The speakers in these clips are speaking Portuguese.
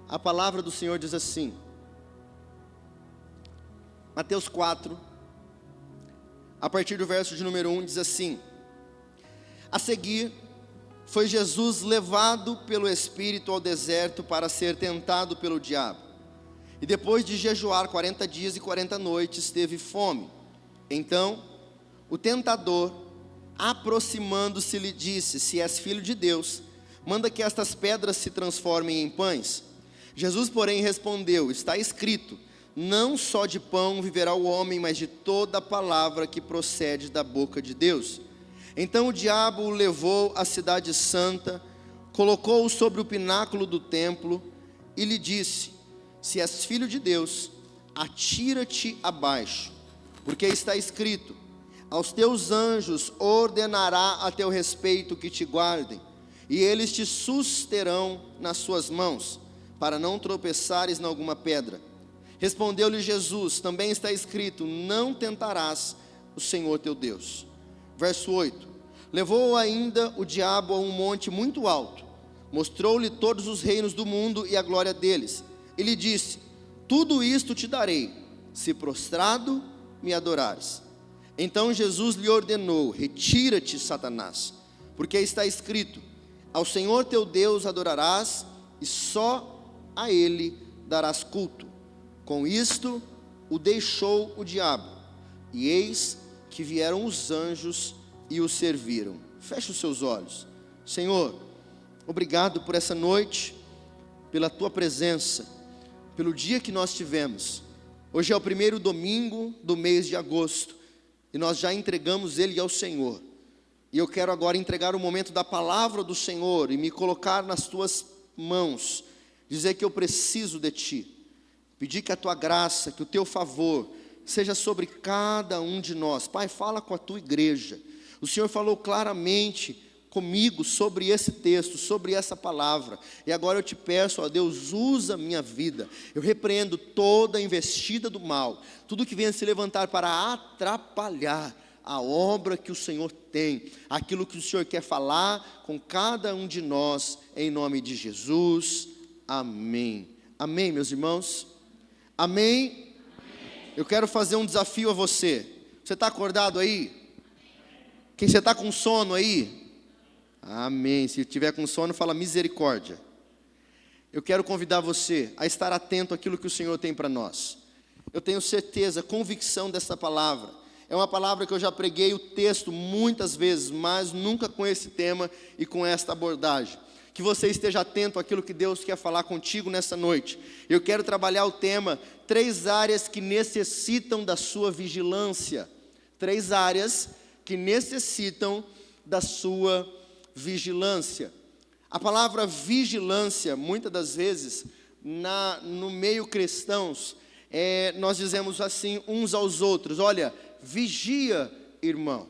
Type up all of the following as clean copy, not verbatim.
A palavra do Senhor diz assim, Mateus 4, a partir do verso de número 1, diz assim: a seguir, foi Jesus levado pelo Espírito ao deserto para ser tentado pelo diabo. E depois de jejuar 40 dias e 40 noites, teve fome. Então, o tentador, aproximando-se, lhe disse: se és filho de Deus, manda que estas pedras se transformem em pães. Jesus, porém, respondeu: está escrito, não só de pão viverá o homem, mas de toda a palavra que procede da boca de Deus. Então o diabo o levou à cidade santa, colocou-o sobre o pináculo do templo e lhe disse: se és filho de Deus, atira-te abaixo, porque está escrito, aos teus anjos ordenará a teu respeito que te guardem, e eles te susterão nas suas mãos, para não tropeçares em alguma pedra. Respondeu-lhe Jesus: também está escrito, não tentarás o Senhor teu Deus. Verso 8, levou ainda o diabo a um monte muito alto, mostrou-lhe todos os reinos do mundo e a glória deles, e lhe disse: tudo isto te darei, se prostrado me adorares. Então Jesus lhe ordenou: retira-te, Satanás, porque está escrito, ao Senhor teu Deus adorarás, e só a Ele darás culto. Com isto o deixou o diabo, e eis que vieram os anjos e o serviram. Feche os seus olhos. Senhor, obrigado por essa noite, pela tua presença, pelo dia que nós tivemos. Hoje é o primeiro domingo do mês de agosto, e nós já entregamos ele ao Senhor. E eu quero agora entregar o momento da palavra do Senhor, e me colocar nas tuas mãos, dizer que eu preciso de ti, pedir que a tua graça, que o teu favor, seja sobre cada um de nós. Pai, fala com a tua igreja. O Senhor falou claramente comigo sobre esse texto, sobre essa palavra, e agora eu te peço, ó Deus, usa a minha vida. Eu repreendo toda a investida do mal, tudo que venha se levantar para atrapalhar a obra que o Senhor tem, aquilo que o Senhor quer falar com cada um de nós, em nome de Jesus, amém. Amém, meus irmãos? Amém? Eu quero fazer um desafio a você. Você está acordado aí? Quem você está com sono aí? Amém. Se tiver com sono, fala misericórdia. Eu quero convidar você a estar atento àquilo que o Senhor tem para nós. Eu tenho certeza, convicção dessa palavra. É uma palavra que eu já preguei o texto muitas vezes, mas nunca com esse tema e com esta abordagem. Que você esteja atento àquilo que Deus quer falar contigo nessa noite. Eu quero trabalhar o tema, 3 áreas que necessitam da sua vigilância. 3 áreas que necessitam da sua vigilância. A palavra vigilância, muitas das vezes, no meio cristãos, nós dizemos assim uns aos outros: olha, vigia, irmão,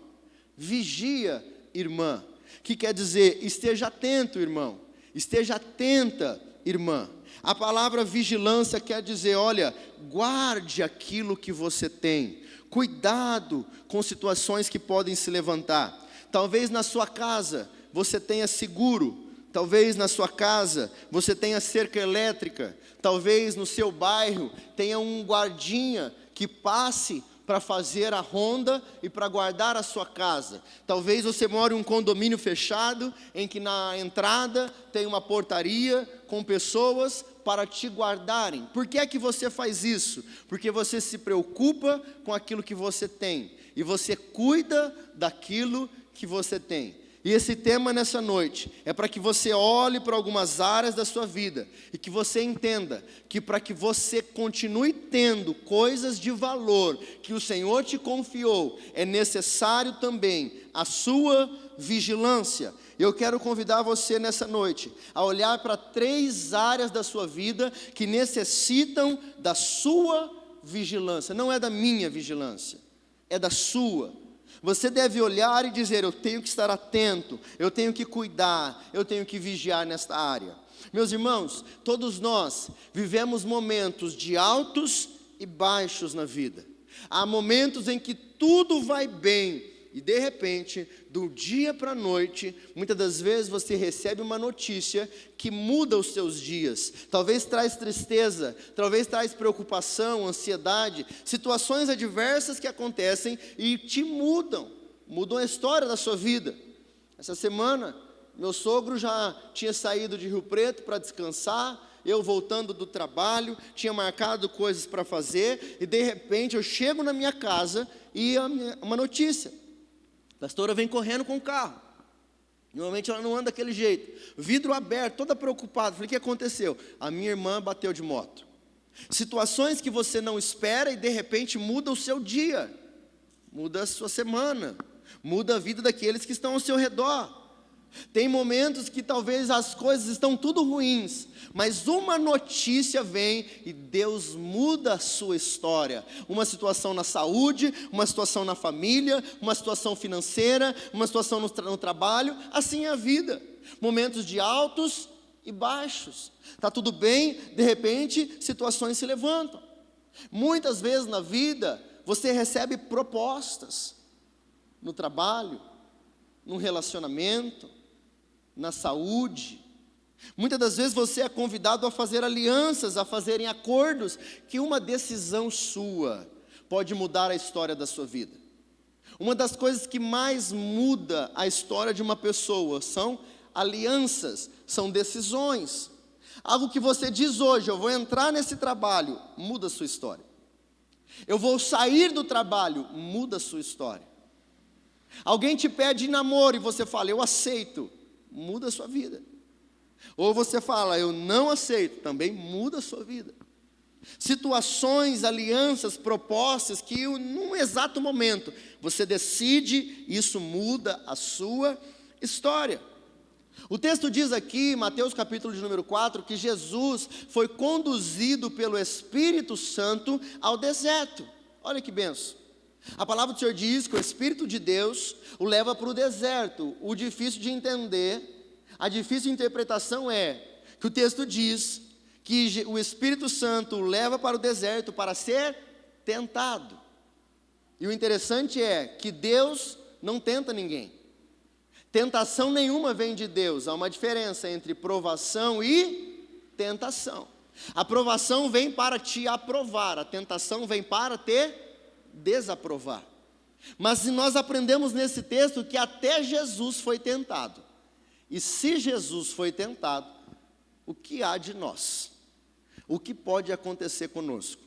vigia, irmã, que quer dizer, esteja atento, irmão, esteja atenta, irmã. A palavra vigilância quer dizer, olha, guarde aquilo que você tem, cuidado com situações que podem se levantar. Talvez na sua casa você tenha seguro, talvez na sua casa você tenha cerca elétrica, talvez no seu bairro tenha um guardinha que passe para fazer a ronda e para guardar a sua casa. Talvez você more em um condomínio fechado, em que na entrada tem uma portaria com pessoas para te guardarem. Por que é que você faz isso? Porque você se preocupa com aquilo que você tem, e você cuida daquilo que você tem. E esse tema nessa noite é para que você olhe para algumas áreas da sua vida e que você entenda que para que você continue tendo coisas de valor que o Senhor te confiou, é necessário também a sua vigilância. Eu quero convidar você nessa noite a olhar para 3 áreas da sua vida que necessitam da sua vigilância. Não é da minha vigilância, é da sua. Você deve olhar e dizer: eu tenho que estar atento, eu tenho que cuidar, eu tenho que vigiar nesta área. Meus irmãos, todos nós vivemos momentos de altos e baixos na vida. Há momentos em que tudo vai bem E de repente, do dia para a noite, muitas das vezes você recebe uma notícia que muda os seus dias. Talvez traz tristeza, talvez traz preocupação, ansiedade, situações adversas que acontecem e te mudam a história da sua vida. Essa semana, meu sogro já tinha saído de Rio Preto para descansar, eu voltando do trabalho, tinha marcado coisas para fazer, e de repente eu chego na minha casa e uma notícia: a pastora vem correndo com o carro. Normalmente ela não anda daquele jeito, vidro aberto, toda preocupada. Falei, o que aconteceu? A minha irmã bateu de moto. Situações que você não espera e de repente muda o seu dia, muda a sua semana, muda a vida daqueles que estão ao seu redor. Tem momentos que talvez as coisas estão tudo ruins, mas uma notícia vem e Deus muda a sua história. Uma situação na saúde, uma situação na família, uma situação financeira, uma situação no trabalho. Assim é a vida, momentos de altos e baixos. Está tudo bem, de repente situações se levantam. Muitas vezes na vida você recebe propostas no trabalho, no relacionamento, na saúde. Muitas das vezes você é convidado a fazer alianças, a fazerem acordos, que uma decisão sua pode mudar a história da sua vida. Uma das coisas que mais muda a história de uma pessoa são alianças, são decisões. Algo que você diz hoje: eu vou entrar nesse trabalho, muda a sua história. Eu vou sair do trabalho, muda a sua história. Alguém te pede namoro e você fala, eu aceito, muda a sua vida. Ou você fala, eu não aceito, também muda a sua vida. Situações, alianças, propostas que num exato momento você decide, isso muda a sua história. O texto diz aqui, Mateus capítulo de número 4, que Jesus foi conduzido pelo Espírito Santo ao deserto. Olha que benção. A palavra do Senhor diz que o Espírito de Deus o leva para o deserto. O difícil de entender, a difícil interpretação é que o texto diz que o Espírito Santo o leva para o deserto para ser tentado. E o interessante é que Deus não tenta ninguém. Tentação nenhuma vem de Deus. Há uma diferença entre provação e tentação. A provação vem para te aprovar, a tentação vem para te desaprovar. Mas nós aprendemos nesse texto que até Jesus foi tentado. E se Jesus foi tentado, o que há de nós? O que pode acontecer conosco?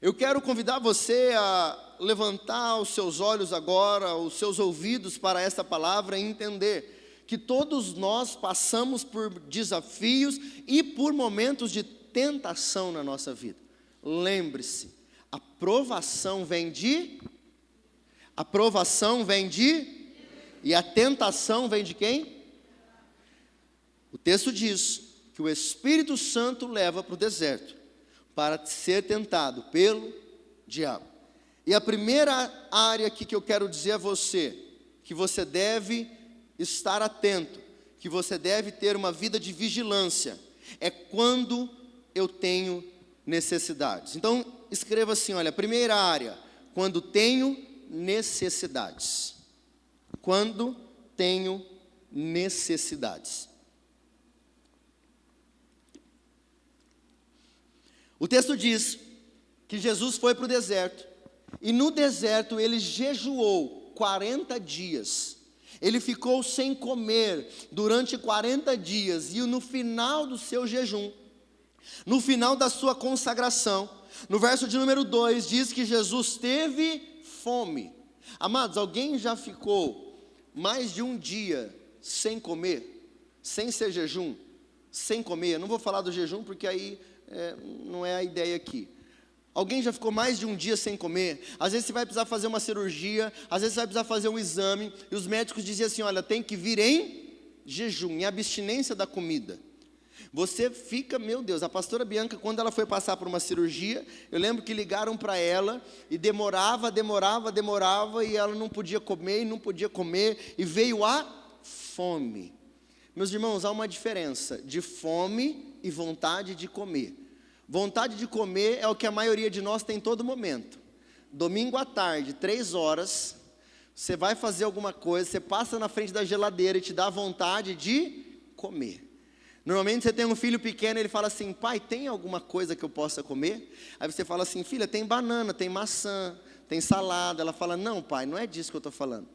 Eu quero convidar você a levantar os seus olhos agora, os seus ouvidos para essa palavra e entender que todos nós passamos por desafios e por momentos de tentação na nossa vida. Lembre-se, a provação vem de, e a tentação vem de quem? O texto diz que o Espírito Santo leva para o deserto para ser tentado pelo diabo. E a primeira área aqui que eu quero dizer a você, que você deve estar atento, que você deve ter uma vida de vigilância, é quando eu tenho necessidades. Então, escreva assim, olha, a primeira área, quando tenho necessidades. Quando tenho necessidades. O texto diz que Jesus foi para o deserto, e no deserto ele jejuou 40 dias. Ele ficou sem comer durante 40 dias, e no final do seu jejum, no final da sua consagração, no verso de número 2, diz que Jesus teve fome. Amados, alguém já ficou mais de um dia sem comer, sem ser jejum, sem comer? Eu não vou falar do jejum porque aí não é a ideia aqui. Alguém já ficou mais de um dia sem comer? Às vezes você vai precisar fazer uma cirurgia, às vezes você vai precisar fazer um exame, e os médicos diziam assim, olha, tem que vir em jejum, em abstinência da comida. Você fica, meu Deus, a pastora Bianca, quando ela foi passar por uma cirurgia, eu lembro que ligaram para ela, e demorava, e ela não podia comer, e veio a fome. Meus irmãos, há uma diferença de fome e vontade de comer. Vontade de comer é o que a maioria de nós tem em todo momento. Domingo à tarde, 3 horas, você vai fazer alguma coisa, você passa na frente da geladeira e te dá vontade de comer. Normalmente você tem um filho pequeno e ele fala assim: pai, tem alguma coisa que eu possa comer? Aí você fala assim: filha, tem banana, tem maçã, tem salada. Ela fala: não, pai, não é disso que eu estou falando.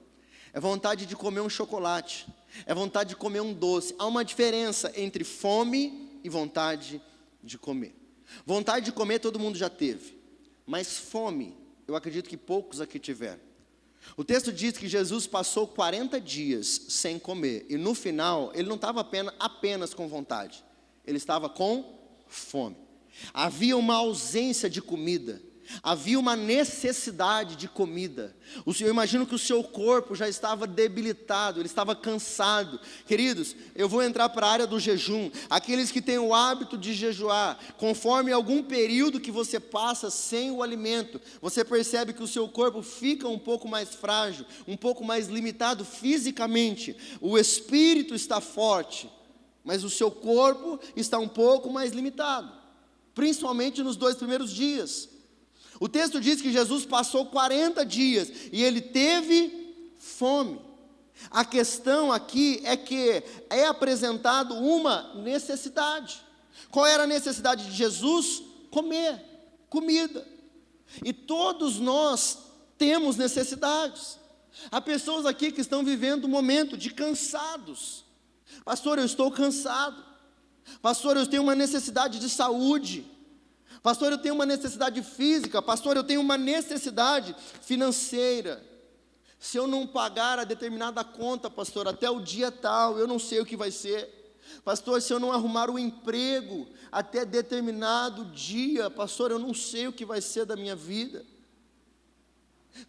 É vontade de comer um chocolate, é vontade de comer um doce. Há uma diferença entre fome e vontade de comer. Vontade de comer todo mundo já teve, mas fome, eu acredito que poucos aqui tiveram. O texto diz que Jesus passou 40 dias sem comer, e no final, ele não estava apenas com vontade, ele estava com fome. Havia uma ausência de comida, havia uma necessidade de comida. Eu imagino que o seu corpo já estava debilitado, ele estava cansado. Queridos, eu vou entrar para a área do jejum. Aqueles que têm o hábito de jejuar, conforme algum período que você passa sem o alimento, você percebe que o seu corpo fica um pouco mais frágil, um pouco mais limitado fisicamente. O espírito está forte, mas o seu corpo está um pouco mais limitado, principalmente nos 2 primeiros dias. O texto diz que Jesus passou 40 dias e ele teve fome. A questão aqui é que é apresentado uma necessidade. Qual era a necessidade de Jesus? Comer, comida. E todos nós temos necessidades. Há pessoas aqui que estão vivendo um momento de cansados. Pastor, eu estou cansado. Pastor, eu tenho uma necessidade de saúde. Pastor, eu tenho uma necessidade física. Pastor, eu tenho uma necessidade financeira. Se eu não pagar a determinada conta, pastor, até o dia tal, eu não sei o que vai ser. Pastor, se eu não arrumar o emprego até determinado dia, pastor, eu não sei o que vai ser da minha vida.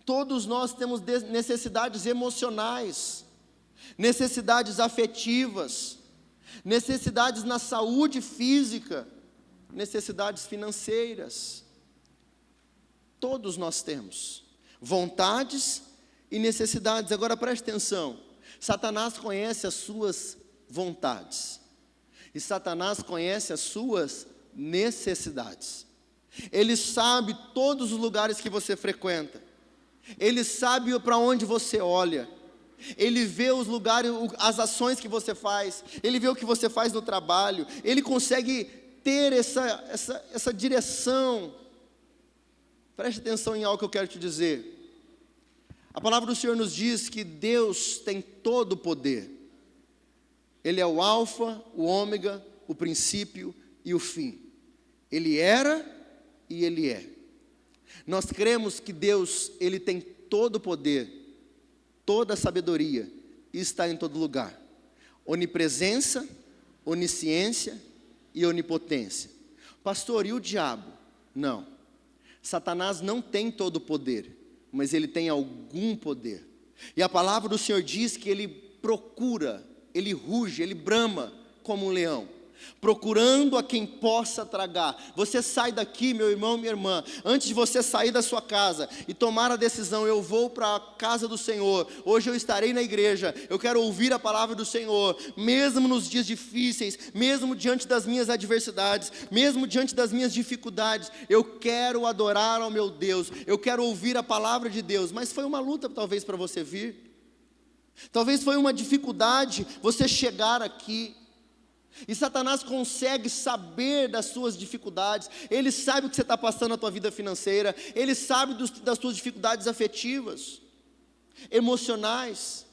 Todos nós temos necessidades emocionais, necessidades afetivas, necessidades na saúde física, necessidades financeiras. Todos nós temos vontades e necessidades. Agora preste atenção, Satanás conhece as suas vontades e Satanás conhece as suas necessidades. Ele sabe todos os lugares que você frequenta, ele sabe para onde você olha, ele vê os lugares, as ações que você faz, ele vê o que você faz no trabalho, ele consegue ter essa direção. Preste atenção em algo que eu quero te dizer. A palavra do Senhor nos diz que Deus tem todo o poder. Ele é o alfa, o ômega, o princípio e o fim. Ele era e Ele é. Nós cremos que Deus, Ele tem todo o poder, toda a sabedoria e está em todo lugar. Onipresença, onisciência e onipotência. Pastor, e o diabo? Não. Satanás não tem todo o poder, mas ele tem algum poder. E a palavra do Senhor diz que ele procura, ele ruge, ele brama como um leão, procurando a quem possa tragar. Você sai daqui, meu irmão, minha irmã, antes de você sair da sua casa e tomar a decisão: eu vou para a casa do Senhor, hoje eu estarei na igreja, eu quero ouvir a palavra do Senhor, mesmo nos dias difíceis, mesmo diante das minhas adversidades, mesmo diante das minhas dificuldades, eu quero adorar ao meu Deus, eu quero ouvir a palavra de Deus. Mas foi uma luta talvez para você vir, talvez foi uma dificuldade você chegar aqui. E Satanás consegue saber das suas dificuldades, ele sabe o que você está passando na tua vida financeira, ele sabe das suas dificuldades afetivas, emocionais.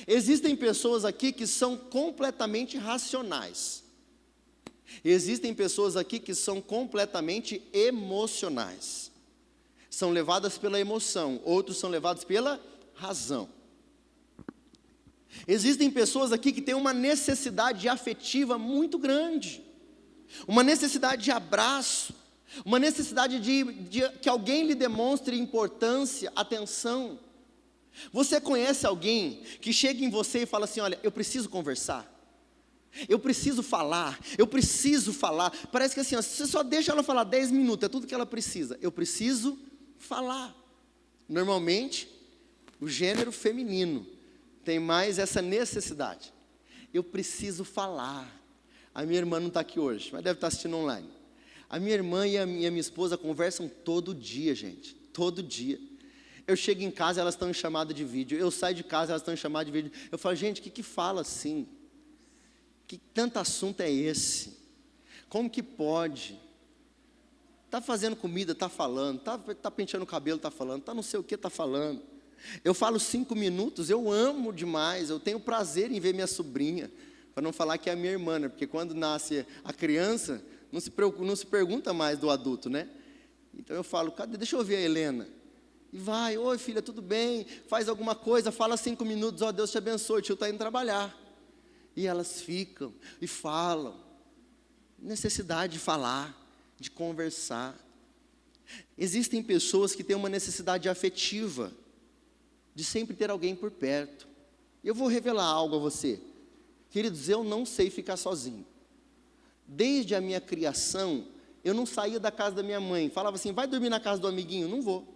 Existem pessoas aqui que são completamente racionais, existem pessoas aqui que são completamente emocionais, são levadas pela emoção, outros são levados pela razão. Existem pessoas aqui que têm uma necessidade afetiva muito grande, uma necessidade de abraço, uma necessidade de que alguém lhe demonstre importância, atenção. Você conhece alguém que chega em você e fala assim: olha, eu preciso conversar, eu preciso falar, parece que assim, você só deixa ela falar 10 minutos, é tudo que ela precisa, eu preciso falar. Normalmente, o gênero feminino tem mais essa necessidade. Eu preciso falar. A minha irmã não está aqui hoje, mas deve estar assistindo online. A minha irmã e a minha esposa conversam todo dia, gente. Todo dia. Eu chego em casa, elas estão em chamada de vídeo. Eu saio de casa, elas estão em chamada de vídeo. Eu falo, gente, o que fala assim? Que tanto assunto é esse? Como que pode? Está fazendo comida, está falando. Está penteando o cabelo, está falando. Está não sei o que, está falando. Eu falo 5 minutos, eu amo demais. Eu tenho prazer em ver minha sobrinha. Para não falar que é a minha irmã, né? Porque quando nasce a criança, não se pergunta mais do adulto, né? Então eu falo, cadê? Deixa eu ver a Helena. E vai, oi filha, tudo bem? Faz alguma coisa, fala 5 minutos, ó, Deus te abençoe, o tio está indo trabalhar. E elas ficam e falam. Necessidade de falar, de conversar. Existem pessoas que têm uma necessidade afetiva, de sempre ter alguém por perto. Eu vou revelar algo a você. Queridos, eu não sei ficar sozinho. Desde a minha criação, eu não saía da casa da minha mãe. Falava assim, vai dormir na casa do amiguinho? Não vou.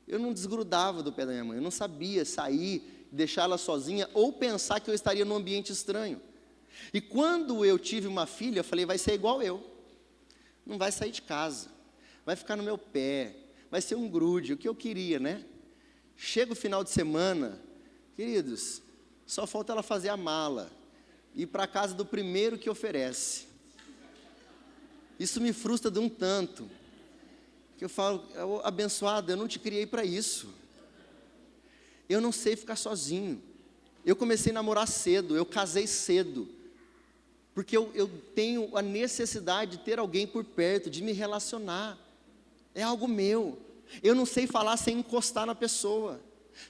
Eu não desgrudava do pé da minha mãe. Eu não sabia sair, deixar ela sozinha ou pensar que eu estaria num ambiente estranho. E quando eu tive uma filha, eu falei, vai ser igual eu. Não vai sair de casa. Vai ficar no meu pé. Vai ser um grude. O que eu queria, né? Chega o final de semana, queridos, só falta ela fazer a mala. Ir para a casa do primeiro que oferece. Isso me frustra de um tanto. Que eu falo, abençoado, eu não te criei para isso. Eu não sei ficar sozinho. Eu comecei a namorar cedo, eu casei cedo. Porque eu tenho a necessidade de ter alguém por perto, de me relacionar. É algo meu. Eu não sei falar sem encostar na pessoa.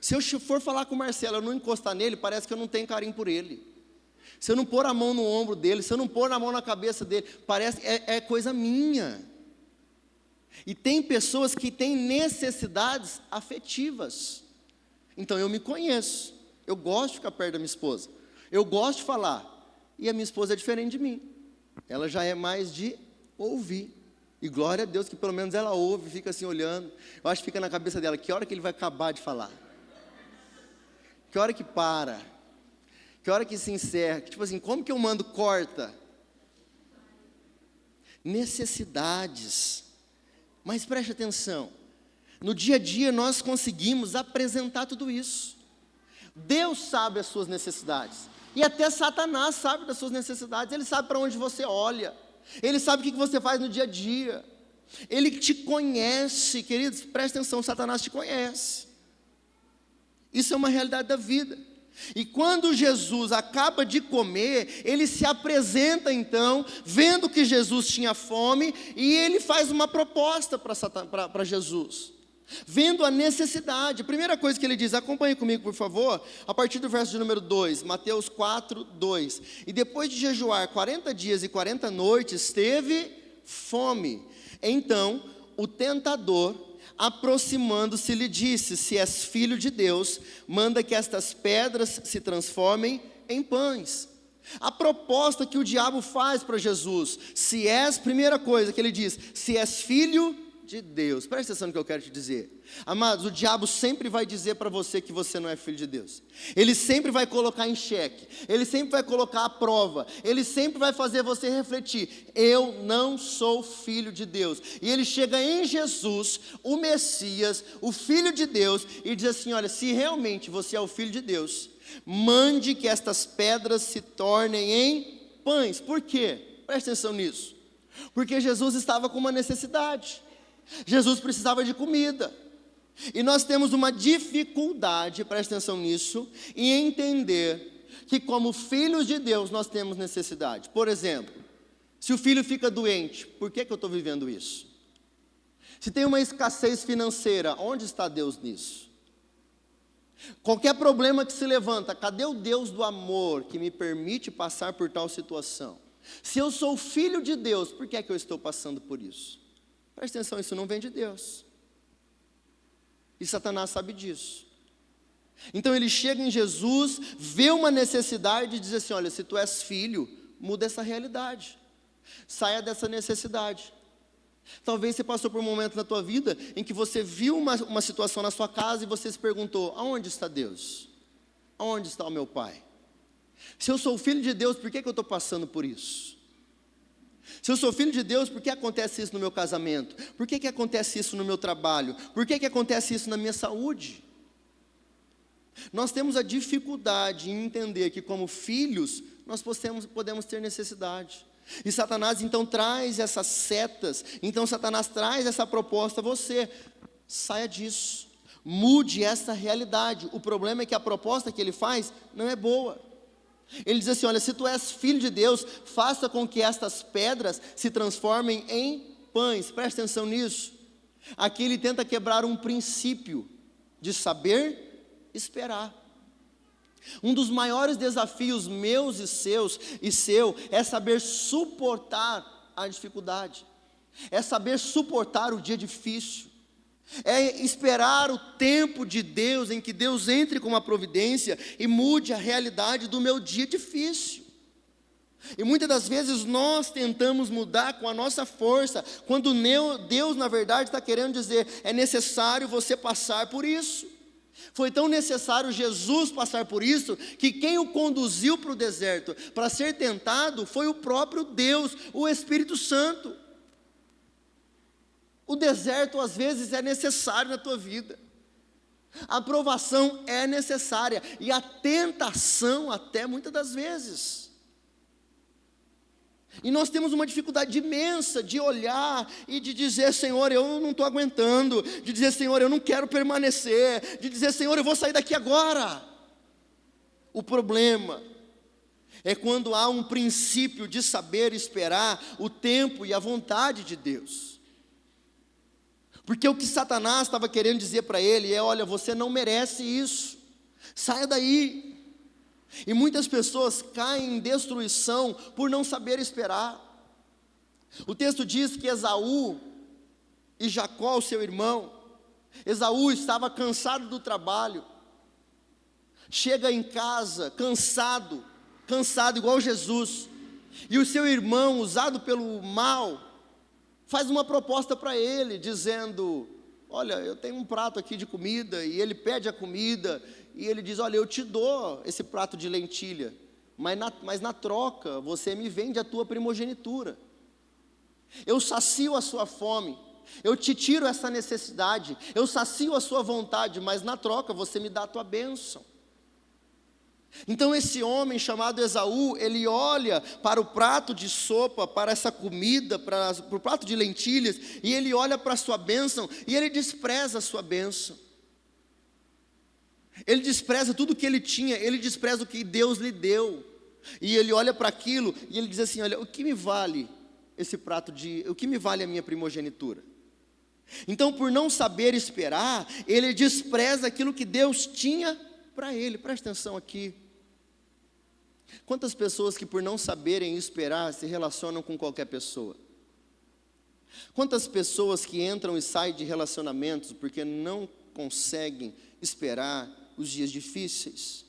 Se eu for falar com o Marcelo, eu não encostar nele, parece que eu não tenho carinho por ele. Se eu não pôr a mão no ombro dele, se eu não pôr a mão na cabeça dele, parece que é coisa minha. E tem pessoas que têm necessidades afetivas. Então eu me conheço. Eu gosto de ficar perto da minha esposa. Eu gosto de falar. E a minha esposa é diferente de mim. Ela já é mais de ouvir. E glória a Deus que pelo menos ela ouve, fica assim olhando. Eu acho que fica na cabeça dela, que hora que ele vai acabar de falar? Que hora que para? Que hora que se encerra? Tipo assim, como que eu mando corta? Necessidades. Mas preste atenção. No dia a dia nós conseguimos apresentar tudo isso. Deus sabe as suas necessidades. E até Satanás sabe das suas necessidades. Ele sabe para onde você olha. Ele sabe o que você faz no dia a dia. Ele te conhece, queridos, preste atenção, Satanás te conhece. Isso é uma realidade da vida. E quando Jesus acaba de comer, ele se apresenta então, vendo que Jesus tinha fome, e ele faz uma proposta para Jesus. Vendo a necessidade, a primeira coisa que ele diz, acompanhe comigo por favor, a partir do verso de número 2, Mateus 4, 2. E depois de jejuar 40 dias e 40 noites, teve fome. Então, o tentador, aproximando-se, lhe disse, se és filho de Deus, manda que estas pedras se transformem em pães. A proposta que o diabo faz para Jesus, se és, primeira coisa que ele diz, se és filho de Deus. Presta atenção no que eu quero te dizer. Amados, o diabo sempre vai dizer para você que você não é filho de Deus. Ele sempre vai colocar em xeque. Ele sempre vai colocar à prova. Ele sempre vai fazer você refletir. Eu não sou filho de Deus. E ele chega em Jesus, o Messias, o Filho de Deus, e diz assim, olha, se realmente você é o Filho de Deus, mande que estas pedras se tornem em pães. Por quê? Presta atenção nisso. Porque Jesus estava com uma necessidade. Jesus precisava de comida. E nós temos uma dificuldade, presta atenção nisso, em entender que como filhos de Deus nós temos necessidade. Por exemplo, se o filho fica doente, por que eu estou vivendo isso? Se tem uma escassez financeira, onde está Deus nisso? Qualquer problema que se levanta, cadê o Deus do amor que me permite passar por tal situação? Se eu sou filho de Deus, por que eu estou passando por isso? Presta atenção, isso não vem de Deus. E Satanás sabe disso. Então ele chega em Jesus, vê uma necessidade e diz assim, olha, se tu és filho, muda essa realidade. Saia dessa necessidade. Talvez você passou por um momento na tua vida em que você viu uma situação na sua casa e você se perguntou, aonde está Deus? Aonde está o meu Pai? Se eu sou filho de Deus, por que eu estou passando por isso? Se eu sou filho de Deus, por que acontece isso no meu casamento? Por que acontece isso no meu trabalho? Por que acontece isso na minha saúde? Nós temos a dificuldade em entender que, como filhos, nós podemos ter necessidade. E Satanás então traz essas setas, então Satanás traz essa proposta a você: saia disso, mude essa realidade. O problema é que a proposta que ele faz não é boa. Ele diz assim: olha, se tu és filho de Deus, faça com que estas pedras se transformem em pães. Presta atenção nisso. Aqui ele tenta quebrar um princípio de saber esperar. Um dos maiores desafios meus e seu é saber suportar a dificuldade, é saber suportar o dia difícil, é esperar o tempo de Deus, em que Deus entre com uma providência e mude a realidade do meu dia difícil. E muitas das vezes nós tentamos mudar com a nossa força, quando Deus na verdade está querendo dizer: é necessário você passar por isso. Foi tão necessário Jesus passar por isso, que quem o conduziu para o deserto para ser tentado foi o próprio Deus, o Espírito Santo. O deserto às vezes é necessário na tua vida, a provação é necessária, e a tentação até muitas das vezes. E nós temos uma dificuldade imensa de olhar e de dizer: Senhor, eu não estou aguentando, de dizer: Senhor, eu não quero permanecer, de dizer: Senhor, eu vou sair daqui agora. O problema é quando há um princípio de saber esperar o tempo e a vontade de Deus. Porque o que Satanás estava querendo dizer para ele é: olha, você não merece isso, saia daí. E muitas pessoas caem em destruição por não saber esperar. O texto diz que Esaú e Jacó, o seu irmão, Esaú estava cansado do trabalho, chega em casa cansado igual Jesus, e o seu irmão, usado pelo mal, faz uma proposta para ele, dizendo: olha, eu tenho um prato aqui de comida, e ele pede a comida, e ele diz: olha, eu te dou esse prato de lentilha, mas na troca, você me vende a tua primogenitura. Eu sacio a sua fome, eu te tiro essa necessidade, eu sacio a sua vontade, mas na troca você me dá a tua bênção. Então esse homem chamado Esaú, ele olha para o prato de sopa, para essa comida, para o prato de lentilhas, e ele olha para a sua bênção, e ele despreza a sua bênção. Ele despreza tudo que ele tinha, ele despreza o que Deus lhe deu, e ele olha para aquilo, e ele diz assim: olha, o que me vale o que me vale a minha primogenitura? Então, por não saber esperar, ele despreza aquilo que Deus tinha para ele. Presta atenção aqui. Quantas pessoas que por não saberem esperar se relacionam com qualquer pessoa? Quantas pessoas que entram e saem de relacionamentos porque não conseguem esperar os dias difíceis?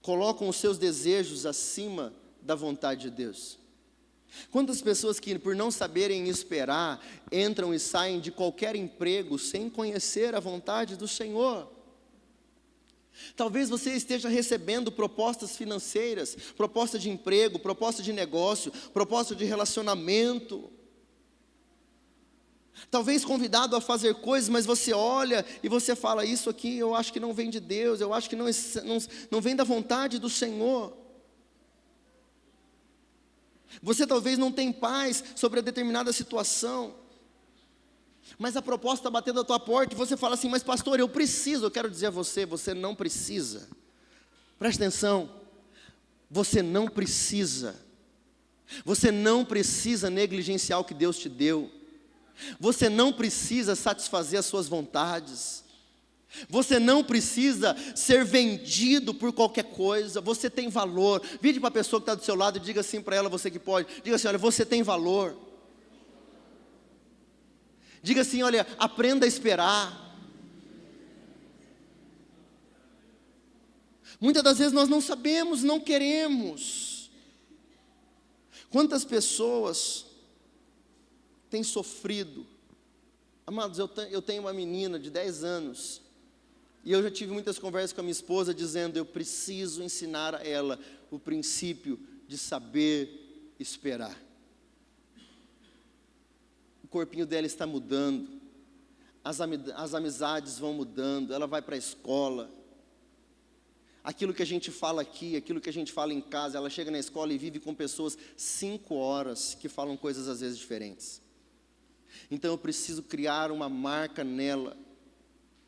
Colocam os seus desejos acima da vontade de Deus. Quantas pessoas que por não saberem esperar entram e saem de qualquer emprego sem conhecer a vontade do Senhor? Talvez você esteja recebendo propostas financeiras, proposta de emprego, proposta de negócio, proposta de relacionamento. Talvez convidado a fazer coisas, mas você olha e você fala: isso aqui eu acho que não vem de Deus, eu acho que não vem da vontade do Senhor. Você talvez não tem paz sobre a determinada situação, mas a proposta está batendo a tua porta e você fala assim: mas pastor, eu quero dizer a você, você não precisa. Presta atenção, você não precisa negligenciar o que Deus te deu, você não precisa satisfazer as suas vontades, você não precisa ser vendido por qualquer coisa, você tem valor. Vire para a pessoa que está do seu lado e diga assim para ela, você que pode, diga assim: olha, você tem valor. Diga assim: olha, aprenda a esperar. Muitas das vezes nós não sabemos, não queremos. Quantas pessoas têm sofrido? Amados, eu tenho uma menina de 10 anos, e eu já tive muitas conversas com a minha esposa, dizendo: eu preciso ensinar a ela o princípio de saber esperar. corpinho dela está mudando, as amizades vão mudando, ela vai para a escola. Aquilo que a gente fala aqui, aquilo que a gente fala em casa, ela chega na escola e vive com pessoas 5 horas que falam coisas às vezes diferentes. Então eu preciso criar uma marca nela,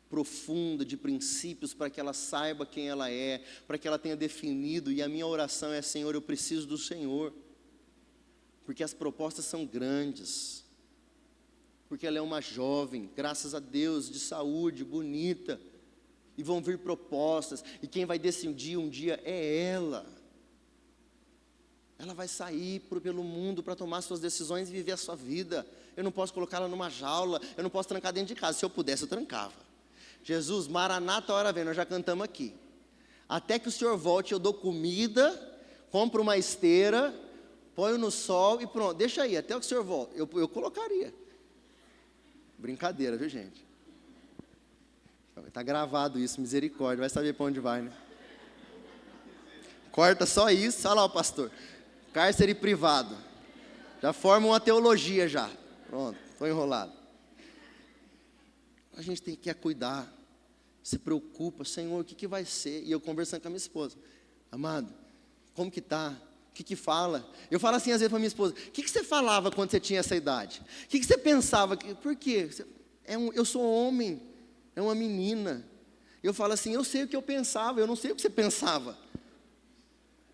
profunda, de princípios, para que ela saiba quem ela é, para que ela tenha definido, e a minha oração é: Senhor, eu preciso do Senhor, porque as propostas são grandes, porque ela é uma jovem, graças a Deus, de saúde, bonita, e vão vir propostas, e quem vai decidir um dia é ela. Ela vai sair pelo mundo para tomar suas decisões e viver a sua vida. Eu não posso colocá-la numa jaula, eu não posso trancar dentro de casa. Se eu pudesse, eu trancava. Jesus, Maranata, hora vem, nós já cantamos aqui. Até que o Senhor volte, eu dou comida, compro uma esteira, ponho no sol e pronto, deixa aí, até que o Senhor volte. Eu colocaria. Brincadeira, viu, gente? Está gravado isso, misericórdia, vai saber para onde vai, né? Corta só isso, olha lá o pastor. Cárcere privado. Já forma uma teologia já. Pronto, estou enrolado. A gente tem que cuidar. Se preocupa, Senhor, o que vai ser? E eu conversando com a minha esposa. Amado, como que está? O que fala? Eu falo assim às vezes para minha esposa: o que você falava quando você tinha essa idade? O que você pensava? Por quê? Eu sou homem, é uma menina. Eu falo assim: eu sei o que eu pensava, eu não sei o que você pensava.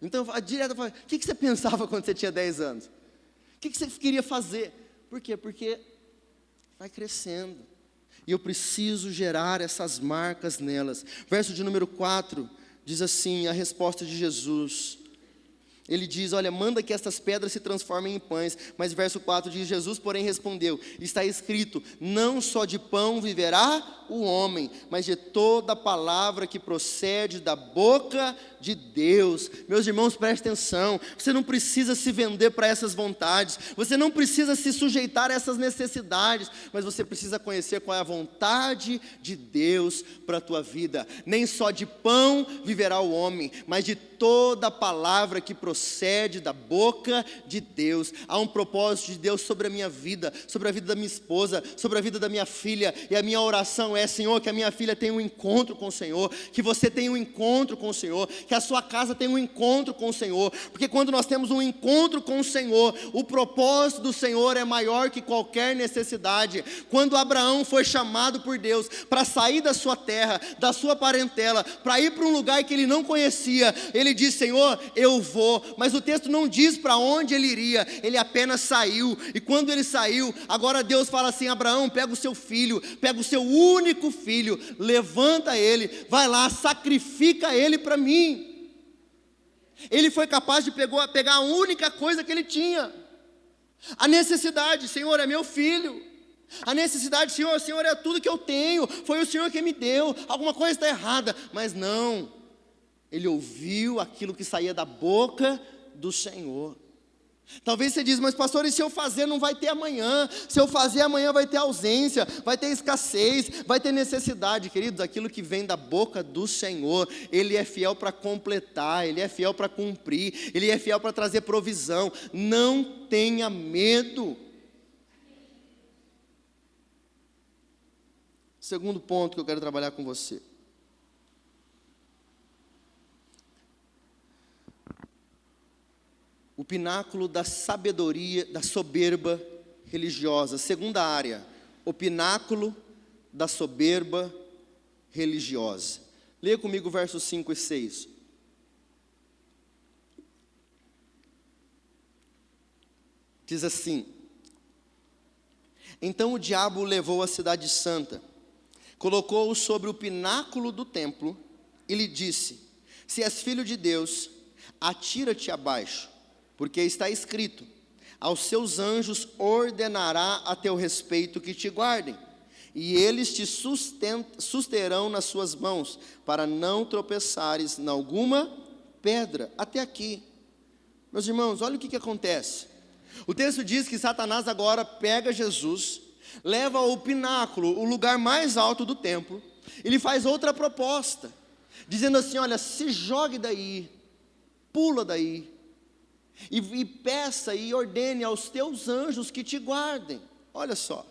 Então, direto eu falo: o que você pensava quando você tinha 10 anos? O que você queria fazer? Por quê? Porque vai crescendo. E eu preciso gerar essas marcas nelas. Verso de número 4, diz assim, a resposta de Jesus. Ele diz: olha, manda que estas pedras se transformem em pães. Mas verso 4 diz: Jesus, porém, respondeu: está escrito, não só de pão viverá o homem, mas de toda palavra que procede da boca de Deus. Meus irmãos, prestem atenção. Você não precisa se vender para essas vontades. Você não precisa se sujeitar a essas necessidades. Mas você precisa conhecer qual é a vontade de Deus para a tua vida. Nem só de pão viverá o homem, mas de toda palavra que procede da boca de Deus. Há um propósito de Deus sobre a minha vida, sobre a vida da minha esposa, sobre a vida da minha filha. E a minha oração é: Senhor, que a minha filha tenha um encontro com o Senhor, que você tenha um encontro com o Senhor, que a sua casa tenha um encontro com o Senhor. Porque quando nós temos um encontro com o Senhor, o propósito do Senhor é maior que qualquer necessidade. Quando Abraão foi chamado por Deus para sair da sua terra, da sua parentela, para ir para um lugar que ele não conhecia, ele disse: Senhor, eu vou. Mas o texto não diz para onde ele iria, ele apenas saiu. E quando ele saiu, agora Deus fala assim: Abraão, pega o seu filho, pega o seu único filho, levanta ele, vai lá, sacrifica ele para mim. Ele foi capaz de pegar a única coisa que ele tinha, a necessidade: Senhor, é meu filho. A necessidade: Senhor, Senhor, é tudo que eu tenho, foi o Senhor que me deu, alguma coisa está errada. Mas não, ele ouviu aquilo que saía da boca do Senhor. Talvez você diz: mas pastor, e se eu fazer não vai ter amanhã? Se eu fazer amanhã vai ter ausência, vai ter escassez, vai ter necessidade. Queridos, aquilo que vem da boca do Senhor, Ele é fiel para completar, Ele é fiel para cumprir, Ele é fiel para trazer provisão. Não tenha medo. Segundo ponto que eu quero trabalhar com você: o pináculo da sabedoria, da soberba religiosa. Segunda área, o pináculo da soberba religiosa. Leia comigo versos 5 e 6. Diz assim: então o diabo o levou à cidade santa, colocou-o sobre o pináculo do templo e lhe disse: se és filho de Deus, atira-te abaixo, porque está escrito: aos seus anjos ordenará a teu respeito que te guardem, e eles te susterão nas suas mãos, para não tropeçares em alguma pedra. Até aqui, meus irmãos, olha o que acontece. O texto diz que Satanás agora pega Jesus, leva ao pináculo, o lugar mais alto do templo. Ele faz outra proposta, dizendo assim: olha, se jogue daí, pula daí, e peça e ordene aos teus anjos que te guardem. olha só,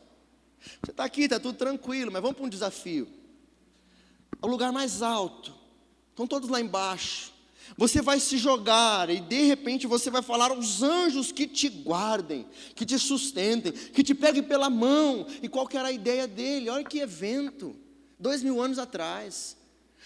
você está aqui, está tudo tranquilo, mas vamos para um desafio. O lugar mais alto, estão todos lá embaixo. Você vai se jogar e de repente você vai falar aos anjos que te guardem, que te sustentem, que te peguem pela mão. E qual que era a ideia dele? Olha que evento, 2000 anos atrás.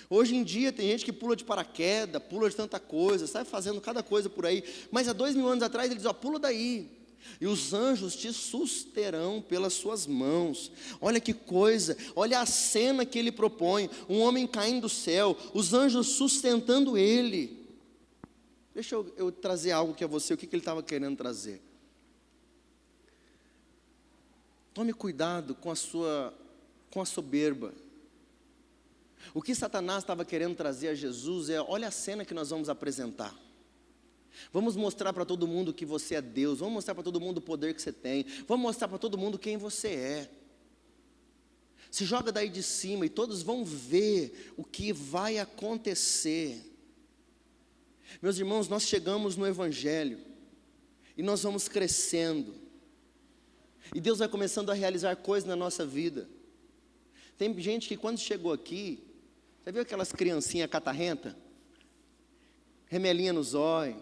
Hoje em dia tem gente que pula de paraquedas, pula de tanta coisa, sai fazendo cada coisa por aí. Mas há 2000 anos atrás ele diz, ó, pula daí. E os anjos te susterão pelas suas mãos. Olha que coisa, olha a cena que ele propõe. Um homem caindo do céu, os anjos sustentando ele. Deixa eu trazer algo que é você, o que ele estava querendo trazer. Tome cuidado com a soberba. O que Satanás estava querendo trazer a Jesus é, olha a cena que nós vamos apresentar. Vamos mostrar para todo mundo que você é Deus, vamos mostrar para todo mundo o poder que você tem, vamos mostrar para todo mundo quem você é. Se joga daí de cima e todos vão ver o que vai acontecer. Meus irmãos, nós chegamos no Evangelho e nós vamos crescendo. E Deus vai começando a realizar coisas na nossa vida. Tem gente que quando chegou aqui, já viu aquelas criancinhas catarrenta? Remelinha nos olhos,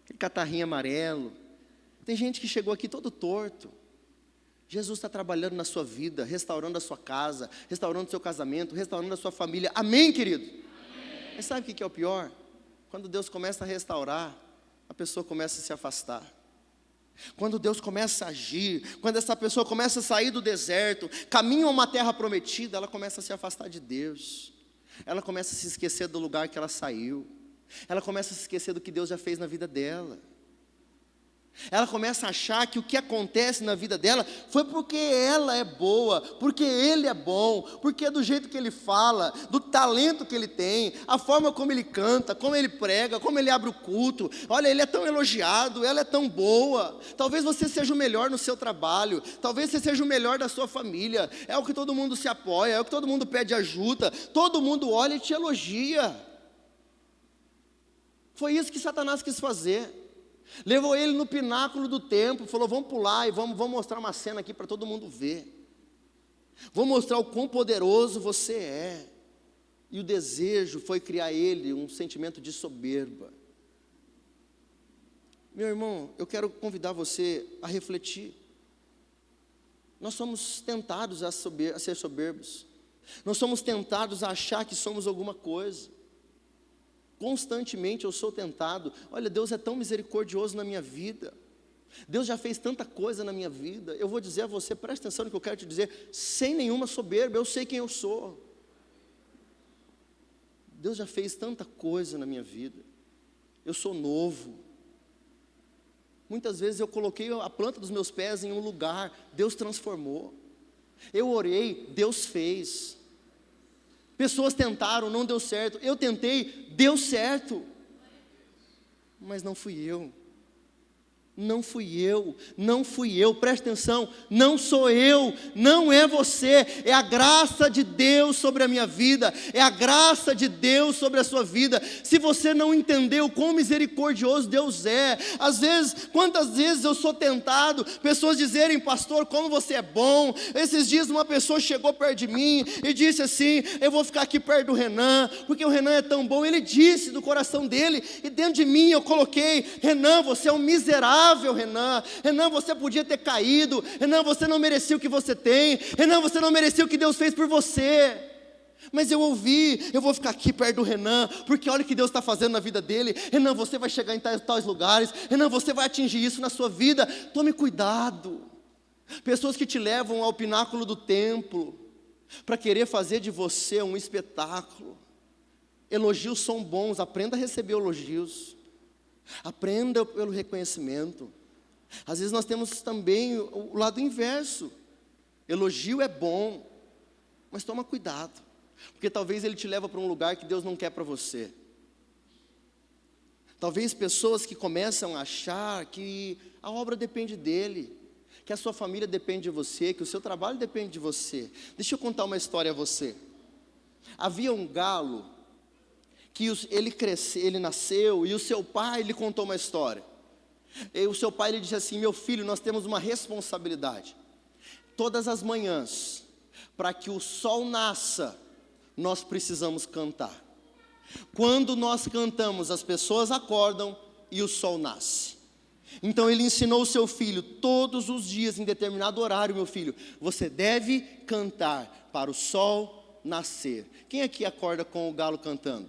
aquele catarrinho amarelo. Tem gente que chegou aqui todo torto. Jesus está trabalhando na sua vida, restaurando a sua casa, restaurando o seu casamento, restaurando a sua família. Amém, querido? Amém. Mas sabe o que é o pior? Quando Deus começa a restaurar, a pessoa começa a se afastar. Quando Deus começa a agir, quando essa pessoa começa a sair do deserto, caminha a uma terra prometida, ela começa a se afastar de Deus. Ela começa a se esquecer do lugar que ela saiu. Ela começa a se esquecer do que Deus já fez na vida dela. Ela começa a achar que o que acontece na vida dela foi porque ela é boa, porque ele é bom, porque é do jeito que ele fala, do talento que ele tem, a forma como ele canta, como ele prega, como ele abre o culto. Olha, ele é tão elogiado, ela é tão boa. Talvez você seja o melhor no seu trabalho, talvez você seja o melhor da sua família. É o que todo mundo se apoia, é o que todo mundo pede ajuda, todo mundo olha e te elogia. Foi isso que Satanás quis fazer. Levou ele no pináculo do templo, falou, vamos pular e vamos mostrar uma cena aqui para todo mundo ver. Vou mostrar o quão poderoso você é. E o desejo foi criar ele um sentimento de soberba. Meu irmão, eu quero convidar você a refletir. Nós somos tentados a ser soberbos. Nós somos tentados a achar que somos alguma coisa. Constantemente eu sou tentado. Olha, Deus é tão misericordioso na minha vida. Deus já fez tanta coisa na minha vida. Eu vou dizer a você, presta atenção no que eu quero te dizer, sem nenhuma soberba, eu sei quem eu sou. Deus já fez tanta coisa na minha vida. Eu sou novo. Muitas vezes eu coloquei a planta dos meus pés em um lugar, Deus transformou. Eu orei, Deus fez. Pessoas tentaram, não deu certo. Eu tentei, deu certo. Mas não fui eu. Não fui eu, não fui eu, presta atenção, não sou eu, não é você, é a graça de Deus sobre a minha vida, é a graça de Deus sobre a sua vida. Se você não entendeu quão misericordioso Deus é, às vezes, quantas vezes eu sou tentado, pessoas dizerem, pastor, como você é bom. Esses dias uma pessoa chegou perto de mim e disse assim, eu vou ficar aqui perto do Renan, porque o Renan é tão bom. Ele disse do coração dele, e dentro de mim eu coloquei, Renan, você é um miserável. Renan, você podia ter caído. Renan, você não merecia o que você tem. Renan, você não merecia o que Deus fez por você. Mas eu ouvi, eu vou ficar aqui perto do Renan, porque olha o que Deus está fazendo na vida dele. Renan, você vai chegar em tais lugares. Renan, você vai atingir isso na sua vida. Tome cuidado. Pessoas que te levam ao pináculo do templo para querer fazer de você um espetáculo. Elogios são bons, aprenda a receber elogios. Aprenda pelo reconhecimento. Às vezes nós temos também o lado inverso. Elogio é bom, mas toma cuidado, porque talvez ele te leva para um lugar que Deus não quer para você. Talvez pessoas que começam a achar que a obra depende dele, que a sua família depende de você, que o seu trabalho depende de você. Deixa eu contar uma história a você. Havia um galo que ele nasceu e o seu pai lhe contou uma história. E o seu pai, ele disse assim: meu filho, nós temos uma responsabilidade. Todas as manhãs, para que o sol nasça, nós precisamos cantar. Quando nós cantamos, as pessoas acordam e o sol nasce. Então ele ensinou o seu filho, todos os dias, em determinado horário: meu filho, você deve cantar para o sol nascer. Quem aqui acorda com o galo cantando?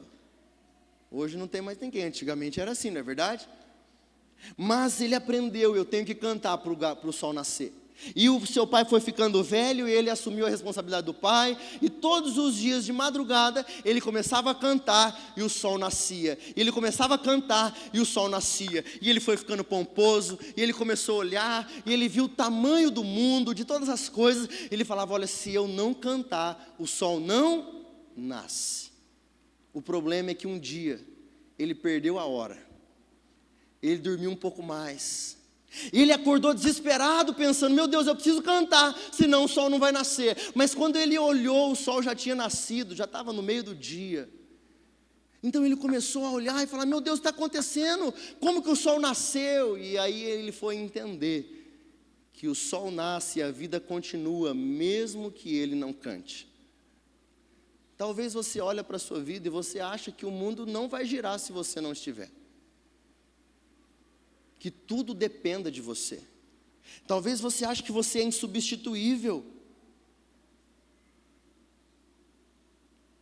Hoje não tem mais ninguém, antigamente era assim, não é verdade? Mas ele aprendeu: eu tenho que cantar para o sol nascer. E o seu pai foi ficando velho, e ele assumiu a responsabilidade do pai, e todos os dias de madrugada, ele começava a cantar, e o sol nascia. E ele começava a cantar, e o sol nascia. E ele foi ficando pomposo, e ele começou a olhar, e ele viu o tamanho do mundo, de todas as coisas. Ele falava: olha, se eu não cantar, o sol não nasce. O problema é que um dia, ele perdeu a hora. Ele dormiu um pouco mais. E ele acordou desesperado, pensando: meu Deus, eu preciso cantar, senão o sol não vai nascer. Mas quando ele olhou, o sol já tinha nascido, já estava no meio do dia. Então ele começou a olhar e falar: meu Deus, está acontecendo? Como que o sol nasceu? E aí ele foi entender que o sol nasce e a vida continua, mesmo que ele não cante. Talvez você olhe para a sua vida e você acha que o mundo não vai girar se você não estiver. Que tudo dependa de você. Talvez você ache que você é insubstituível.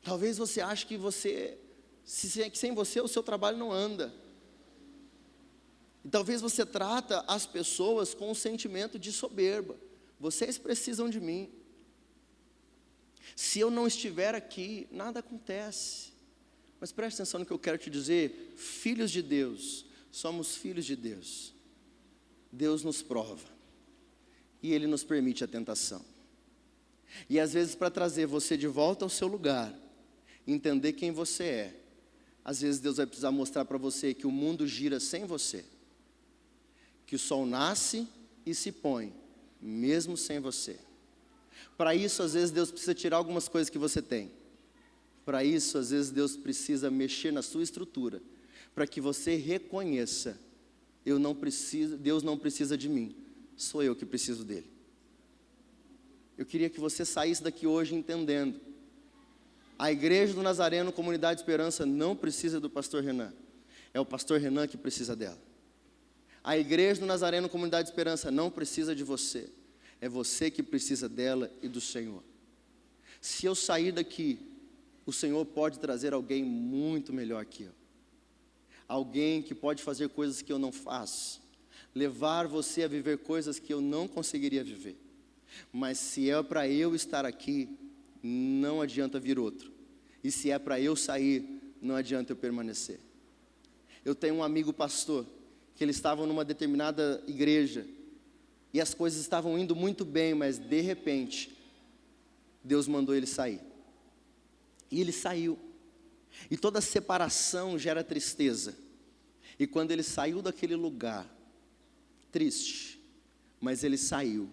Talvez você ache que sem você o seu trabalho não anda. E talvez você trata as pessoas com um sentimento de soberba. Vocês precisam de mim. Se eu não estiver aqui, nada acontece. Mas preste atenção no que eu quero te dizer: filhos de Deus, somos filhos de Deus. Deus nos prova, e Ele nos permite a tentação. E às vezes, para trazer você de volta ao seu lugar, entender quem você é, às vezes Deus vai precisar mostrar para você que o mundo gira sem você, que o sol nasce e se põe, mesmo sem você. Para isso, às vezes, Deus precisa tirar algumas coisas que você tem. Para isso, às vezes, Deus precisa mexer na sua estrutura, para que você reconheça: Deus não precisa de mim, sou eu que preciso dele. Eu queria que você saísse daqui hoje entendendo: a Igreja do Nazareno, Comunidade Esperança, não precisa do pastor Renan, é o pastor Renan que precisa dela. A Igreja do Nazareno, Comunidade Esperança, não precisa de você, é você que precisa dela e do Senhor. Se eu sair daqui, o Senhor pode trazer alguém muito melhor que eu. Alguém que pode fazer coisas que eu não faço, levar você a viver coisas que eu não conseguiria viver. Mas se é para eu estar aqui, não adianta vir outro. E se é para eu sair, não adianta eu permanecer. Eu tenho um amigo pastor, que ele estava numa determinada igreja, e as coisas estavam indo muito bem, mas de repente, Deus mandou ele sair. E ele saiu. E toda separação gera tristeza. E quando ele saiu daquele lugar, triste, mas ele saiu.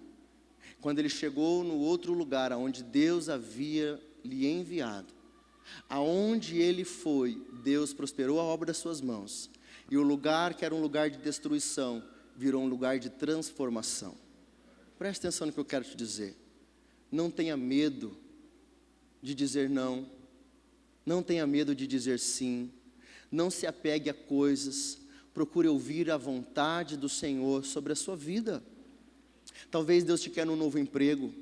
Quando ele chegou no outro lugar, aonde Deus havia lhe enviado, aonde ele foi, Deus prosperou a obra das suas mãos. E o lugar que era um lugar de destruição, virou um lugar de transformação. Preste atenção no que eu quero te dizer. Não tenha medo de dizer não. Não tenha medo de dizer sim. Não se apegue a coisas. Procure ouvir a vontade do Senhor sobre a sua vida. Talvez Deus te quer num novo emprego.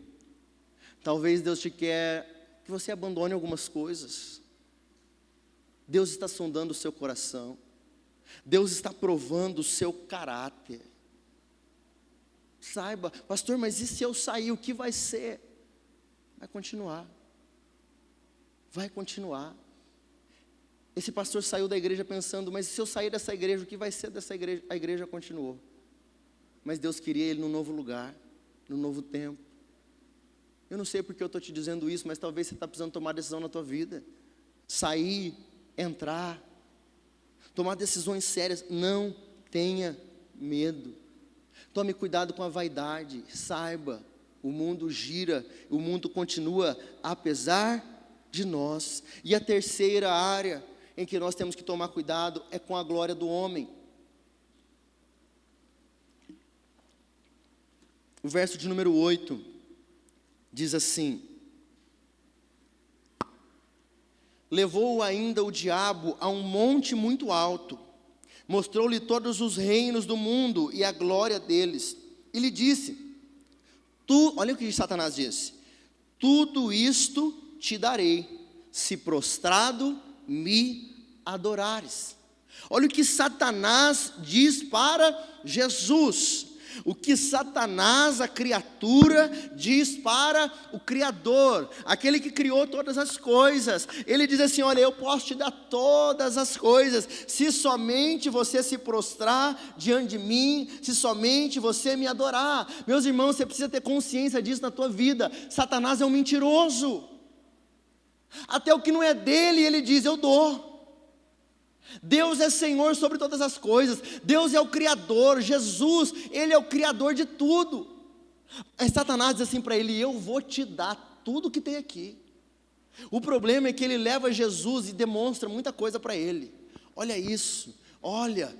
Talvez Deus te quer que você abandone algumas coisas. Deus está sondando o seu coração. Deus está provando o seu caráter. Saiba: pastor, mas e se eu sair, o que vai ser? Vai continuar. Vai continuar. Esse pastor saiu da igreja pensando: mas se eu sair dessa igreja, o que vai ser dessa igreja? A igreja continuou. Mas Deus queria ele num novo lugar, num novo tempo. Eu não sei porque eu estou te dizendo isso, mas talvez você está precisando tomar decisão na tua vida. Sair, entrar, tomar decisões sérias. Não tenha medo. Tome cuidado com a vaidade. Saiba, o mundo gira, o mundo continua apesar de nós. E a terceira área em que nós temos que tomar cuidado é com a glória do homem. O verso de número 8 diz assim: levou ainda o diabo a um monte muito alto, mostrou-lhe todos os reinos do mundo e a glória deles, e lhe disse, olha o que Satanás disse, tudo isto te darei, se prostrado me adorares. Olha o que Satanás diz para Jesus, o que Satanás, a criatura, diz para o Criador, aquele que criou todas as coisas. Ele diz assim: olha, eu posso te dar todas as coisas, se somente você se prostrar diante de mim, se somente você me adorar. Meus irmãos, você precisa ter consciência disso na tua vida. Satanás é um mentiroso, até o que não é dele, ele diz, eu dou. Deus é Senhor sobre todas as coisas, Deus é o Criador, Jesus, Ele é o Criador de tudo. Aí Satanás diz assim para ele: eu vou te dar tudo que tem aqui. O problema é que ele leva Jesus e demonstra muita coisa para ele. Olha isso, olha,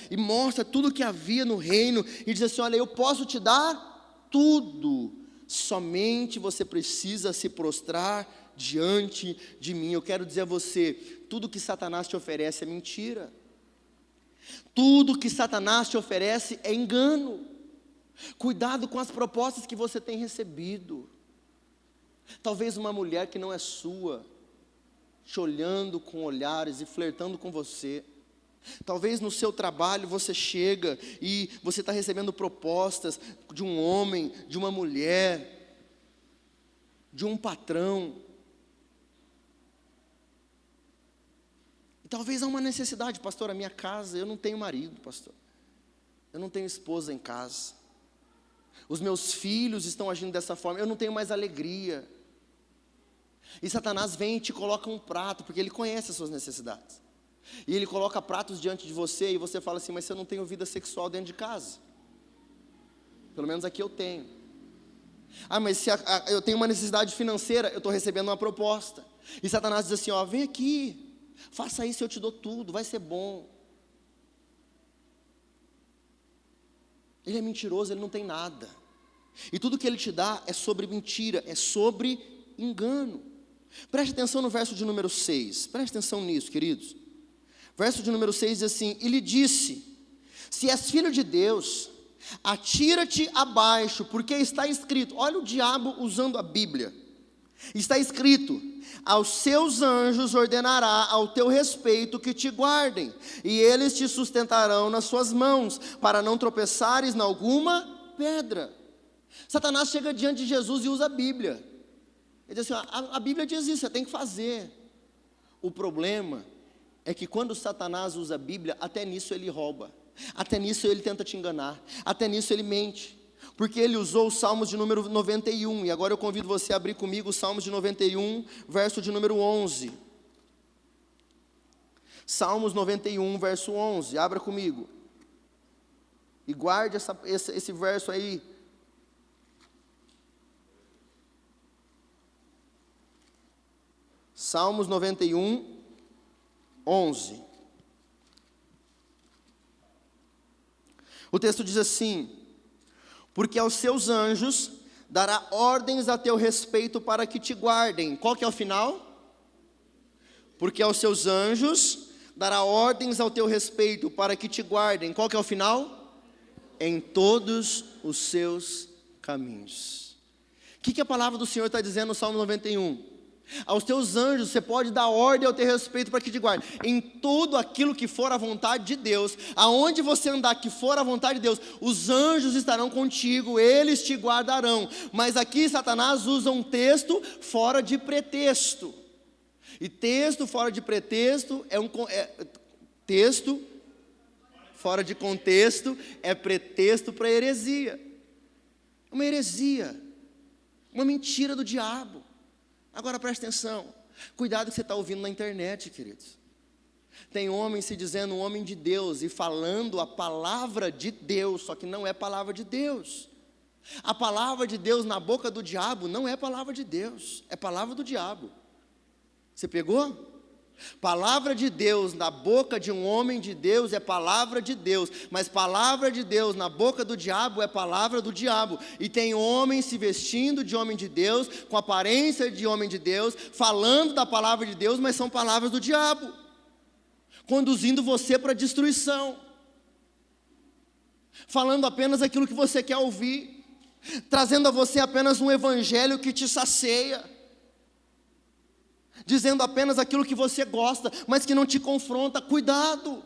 e mostra tudo que havia no reino, e diz assim: olha, eu posso te dar tudo, somente você precisa se prostrar diante de mim. Eu quero dizer a você, tudo que Satanás te oferece é mentira, tudo que Satanás te oferece é engano. Cuidado com as propostas que você tem recebido. Talvez uma mulher que não é sua, te olhando com olhares e flertando com você. Talvez no seu trabalho você chega e você está recebendo propostas de um homem, de uma mulher, de um patrão. E talvez há uma necessidade: pastor, a minha casa, eu não tenho marido, pastor, eu não tenho esposa em casa, os meus filhos estão agindo dessa forma, eu não tenho mais alegria. E Satanás vem e te coloca um prato, porque ele conhece as suas necessidades, e ele coloca pratos diante de você, e você fala assim: mas eu não tenho vida sexual dentro de casa, pelo menos aqui eu tenho. Ah, mas se eu tenho uma necessidade financeira, eu estou recebendo uma proposta, e Satanás diz assim: ó, vem aqui, faça isso, eu te dou tudo, vai ser bom. Ele é mentiroso, ele não tem nada, e tudo que ele te dá é sobre mentira, é sobre engano. Preste atenção no verso de número 6, preste atenção nisso, queridos. Verso de número 6 diz assim: e lhe disse, se és filho de Deus, atira-te abaixo, porque está escrito. Olha o diabo usando a Bíblia. Está escrito: aos seus anjos ordenará ao teu respeito que te guardem, e eles te sustentarão nas suas mãos, para não tropeçares em alguma pedra. Satanás chega diante de Jesus e usa a Bíblia. Ele diz assim: a Bíblia diz isso, você tem que fazer. O problema é que quando Satanás usa a Bíblia, até nisso ele rouba, até nisso ele tenta te enganar, até nisso ele mente. Porque ele usou os Salmos de número 91, e agora eu convido você a abrir comigo os Salmos de 91, verso de número 11. Salmos 91, verso 11, abra comigo. E guarde esse verso aí. Salmos 91, 11. O texto diz assim: porque aos seus anjos dará ordens a teu respeito para que te guardem. Qual que é o final? Porque aos seus anjos dará ordens ao teu respeito para que te guardem. Qual que é o final? Em todos os seus caminhos. O que a palavra do Senhor está dizendo no Salmo 91? Aos teus anjos você pode dar ordem ao teu respeito para que te guarde. Em tudo aquilo que for a vontade de Deus, aonde você andar que for a vontade de Deus, os anjos estarão contigo, eles te guardarão. Mas aqui Satanás usa um texto fora de pretexto. E texto fora de pretexto texto fora de contexto é pretexto para heresia. Uma heresia, uma mentira do diabo. Agora preste atenção, cuidado que você está ouvindo na internet, queridos. Tem homem se dizendo um homem de Deus e falando a palavra de Deus, só que não é palavra de Deus. A palavra de Deus na boca do diabo não é palavra de Deus, é palavra do diabo. Você pegou? Palavra de Deus na boca de um homem de Deus é palavra de Deus, mas palavra de Deus na boca do diabo é palavra do diabo. E tem homens se vestindo de homem de Deus, com aparência de homem de Deus, falando da palavra de Deus, mas são palavras do diabo, conduzindo você para a destruição, falando apenas aquilo que você quer ouvir, trazendo a você apenas um evangelho que te sacia, dizendo apenas aquilo que você gosta, mas que não te confronta. Cuidado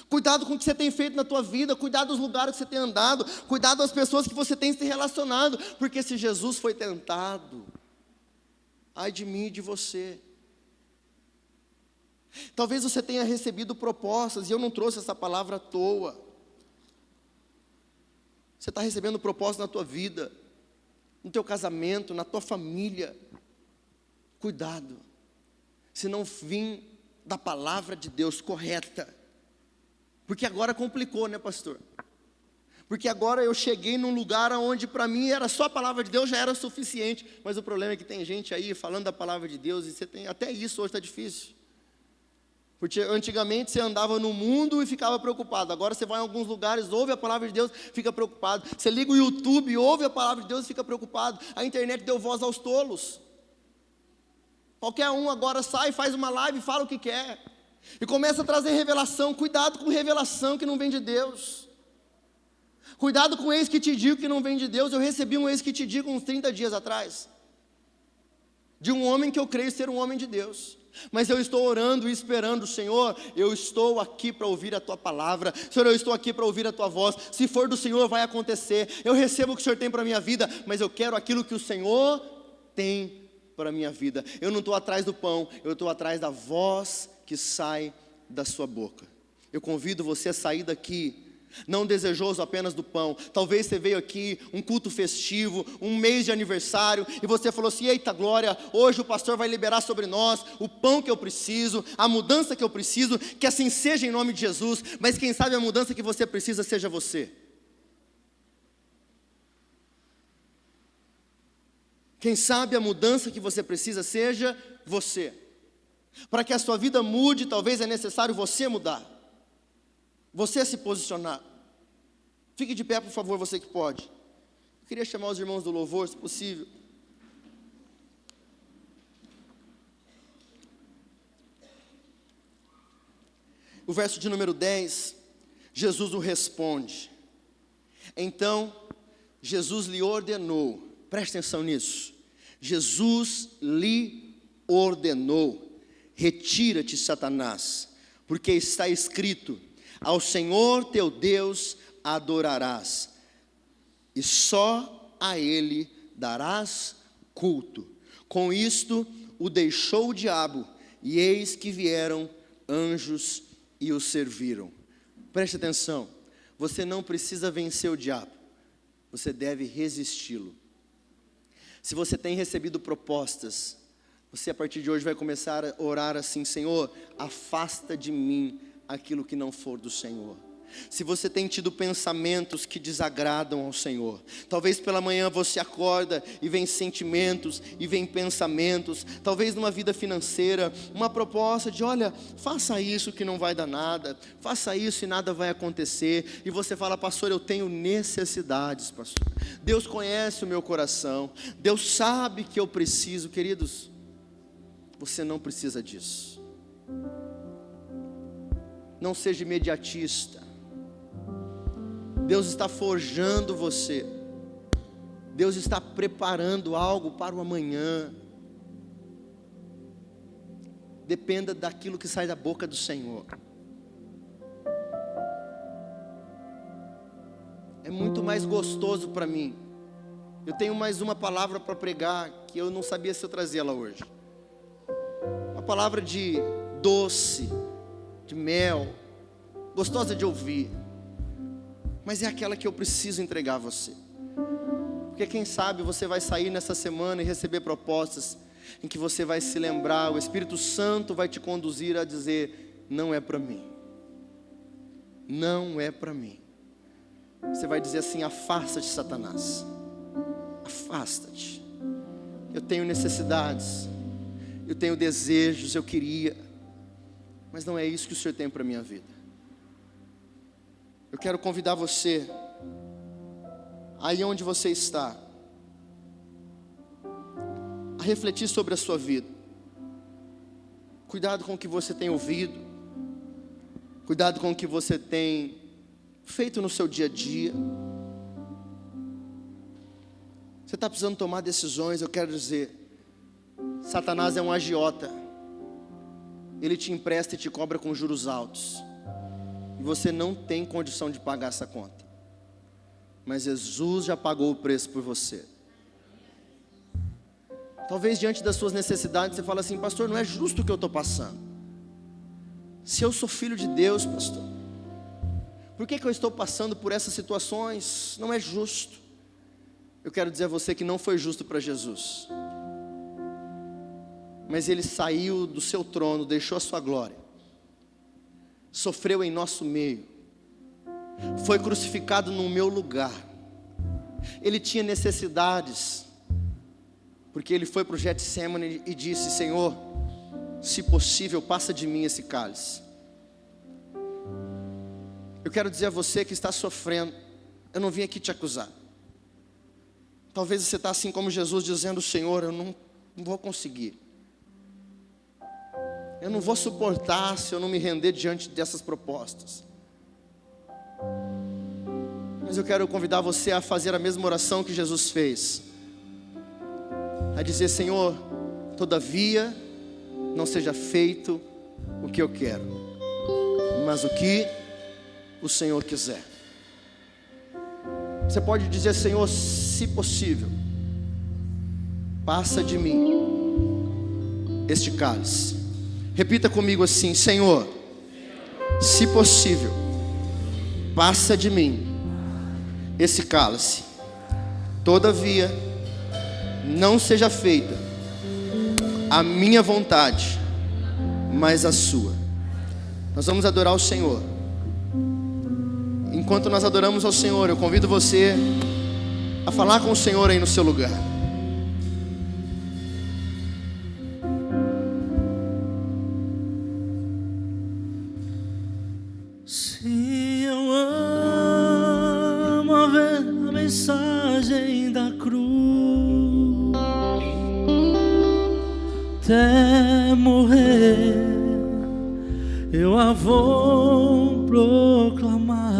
com o que você tem feito na tua vida, cuidado dos lugares que você tem andado, cuidado das pessoas que você tem se relacionado, porque se Jesus foi tentado, ai de mim e de você. Talvez você tenha recebido propostas, e eu não trouxe essa palavra à toa. Você está recebendo propostas na tua vida, no teu casamento, na tua família. Cuidado, se não vir da palavra de Deus correta, porque agora complicou, né, pastor? Porque agora eu cheguei num lugar onde para mim era só a palavra de Deus, já era suficiente, mas o problema é que tem gente aí falando da palavra de Deus, e você tem, até isso hoje está difícil, porque antigamente você andava no mundo e ficava preocupado, agora você vai em alguns lugares, ouve a palavra de Deus, fica preocupado, você liga o YouTube, ouve a palavra de Deus e fica preocupado, a internet deu voz aos tolos. Qualquer um agora sai, faz uma live, fala o que quer, e começa a trazer revelação. Cuidado com revelação que não vem de Deus. Cuidado com eis que te digo que não vem de Deus. Eu recebi um eis que te digo uns 30 dias atrás, de um homem que eu creio ser um homem de Deus, mas eu estou orando e esperando. Senhor, eu estou aqui para ouvir a Tua palavra. Senhor, eu estou aqui para ouvir a Tua voz. Se for do Senhor, vai acontecer. Eu recebo o que o Senhor tem para a minha vida, mas eu quero aquilo que o Senhor tem para a minha vida. Eu não estou atrás do pão, eu estou atrás da voz que sai da sua boca. Eu convido você a sair daqui não desejoso apenas do pão. Talvez você veio aqui, um culto festivo, um mês de aniversário, e você falou assim: eita glória, hoje o pastor vai liberar sobre nós o pão que eu preciso, a mudança que eu preciso, que assim seja em nome de Jesus. Mas quem sabe a mudança que você precisa seja você. Quem sabe a mudança que você precisa seja você. Para que a sua vida mude, talvez é necessário você mudar, você se posicionar. Fique de pé, por favor, você que pode. Eu queria chamar os irmãos do louvor, se possível. O verso de número 10, Jesus o responde. Então, Jesus lhe ordenou, preste atenção nisso. Jesus lhe ordenou: retira-te, Satanás, porque está escrito: ao Senhor teu Deus adorarás, e só a Ele darás culto. Com isto o deixou o diabo, e eis que vieram anjos e o serviram. Preste atenção, você não precisa vencer o diabo, você deve resisti-lo. Se você tem recebido propostas, você a partir de hoje vai começar a orar assim: Senhor, afasta de mim aquilo que não for do Senhor. Se você tem tido pensamentos que desagradam ao Senhor, talvez pela manhã você acorda e vem sentimentos e vem pensamentos, talvez numa vida financeira, uma proposta de: olha, faça isso que não vai dar nada, faça isso e nada vai acontecer, e você fala: pastor, eu tenho necessidades, pastor, Deus conhece o meu coração, Deus sabe que eu preciso. Queridos, você não precisa disso. Não seja imediatista. Deus está forjando você. Deus está preparando algo para o amanhã. Dependa daquilo que sai da boca do Senhor. É muito mais gostoso para mim. Eu tenho mais uma palavra para pregar, que eu não sabia se eu trazia ela hoje. Uma palavra de doce, de mel, gostosa de ouvir, mas é aquela que eu preciso entregar a você. Porque quem sabe você vai sair nessa semana e receber propostas em que você vai se lembrar, o Espírito Santo vai te conduzir a dizer: não é para mim, não é para mim. Você vai dizer assim: afasta-te, Satanás, afasta-te. Eu tenho necessidades, eu tenho desejos, eu queria, mas não é isso que o Senhor tem para a minha vida. Eu quero convidar você, aí onde você está, a refletir sobre a sua vida. Cuidado com o que você tem ouvido, cuidado com o que você tem feito no seu dia a dia. Você está precisando tomar decisões. Eu quero dizer, Satanás é um agiota. Ele te empresta e te cobra com juros altos, e você não tem condição de pagar essa conta, mas Jesus já pagou o preço por você. Talvez diante das suas necessidades você fala assim: pastor, não é justo o que eu estou passando. Se eu sou filho de Deus, pastor, por que eu estou passando por essas situações? Não é justo. Eu quero dizer a você que não foi justo para Jesus, mas Ele saiu do seu trono, deixou a sua glória, sofreu em nosso meio, foi crucificado no meu lugar. Ele tinha necessidades, porque Ele foi para o Getsemane e disse: Senhor, se possível, passa de mim esse cálice. Eu quero dizer a você que está sofrendo, eu não vim aqui te acusar. Talvez você está assim como Jesus, dizendo: Senhor, eu não vou conseguir, eu não vou suportar se eu não me render diante dessas propostas. Mas eu quero convidar você a fazer a mesma oração que Jesus fez, a dizer: Senhor, todavia não seja feito o que eu quero, mas o que o Senhor quiser. Você pode dizer: Senhor, se possível, passa de mim este cálice. Repita comigo assim: Senhor, se possível, passa de mim esse cálice. Todavia não seja feita a minha vontade, mas a sua. Nós vamos adorar o Senhor. Enquanto nós adoramos ao Senhor, eu convido você a falar com o Senhor aí no seu lugar. Se eu amo a ver a mensagem da cruz, até morrer eu a vou proclamar.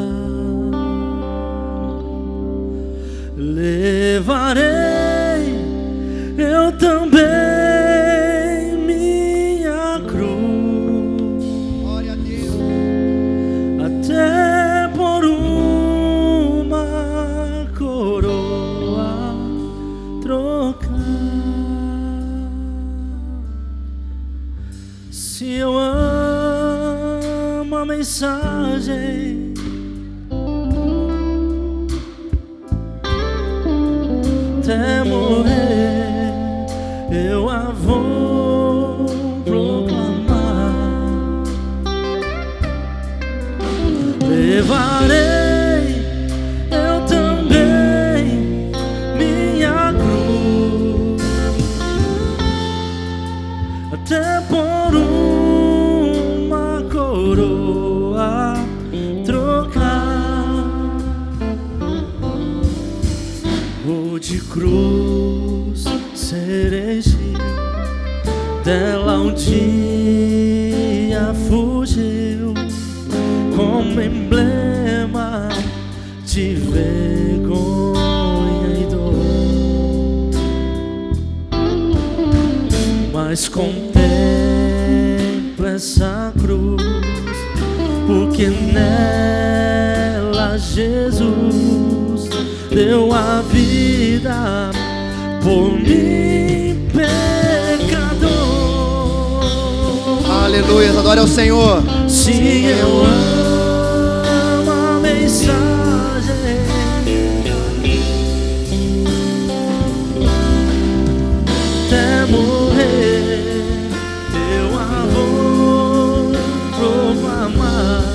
Levarei eu também minha cruz, Glória a Deus. até por uma coroa trocar. Se eu amo a mensagem, até morrer eu a vou proclamar. Levarei eu também minha cruz, até por uma coroa trocar. Vou de cruz ser erigido, dela um dia fugiu, como emblema de vergonha e dor. Mas contempla essa cruz, porque nela Jesus deu a vida por mim, pecador. Aleluia, adore ao Senhor. Se eu amo a mensagem, até morrer eu a vou proclamar.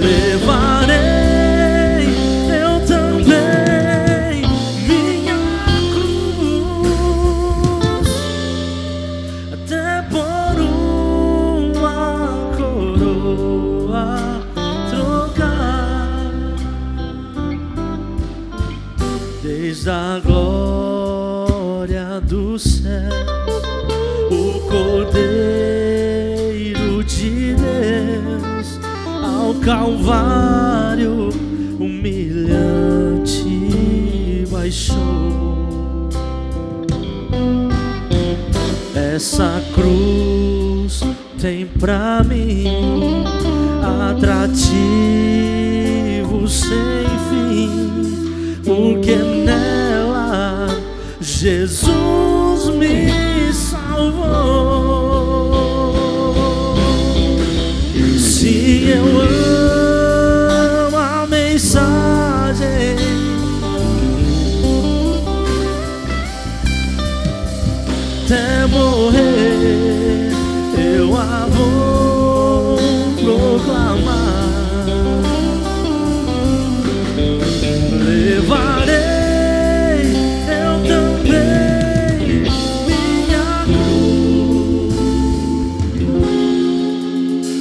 Levarei eu também minha cruz, Eis a glória do céu, o Cordeiro de Deus, ao Calvário humilhante baixou. Essa cruz tem pra mim atrativo sem fim, porque nela Jesus me salvou. E se eu amo a mensagem, até morrer eu a vou proclamar. Levarei eu também minha cruz,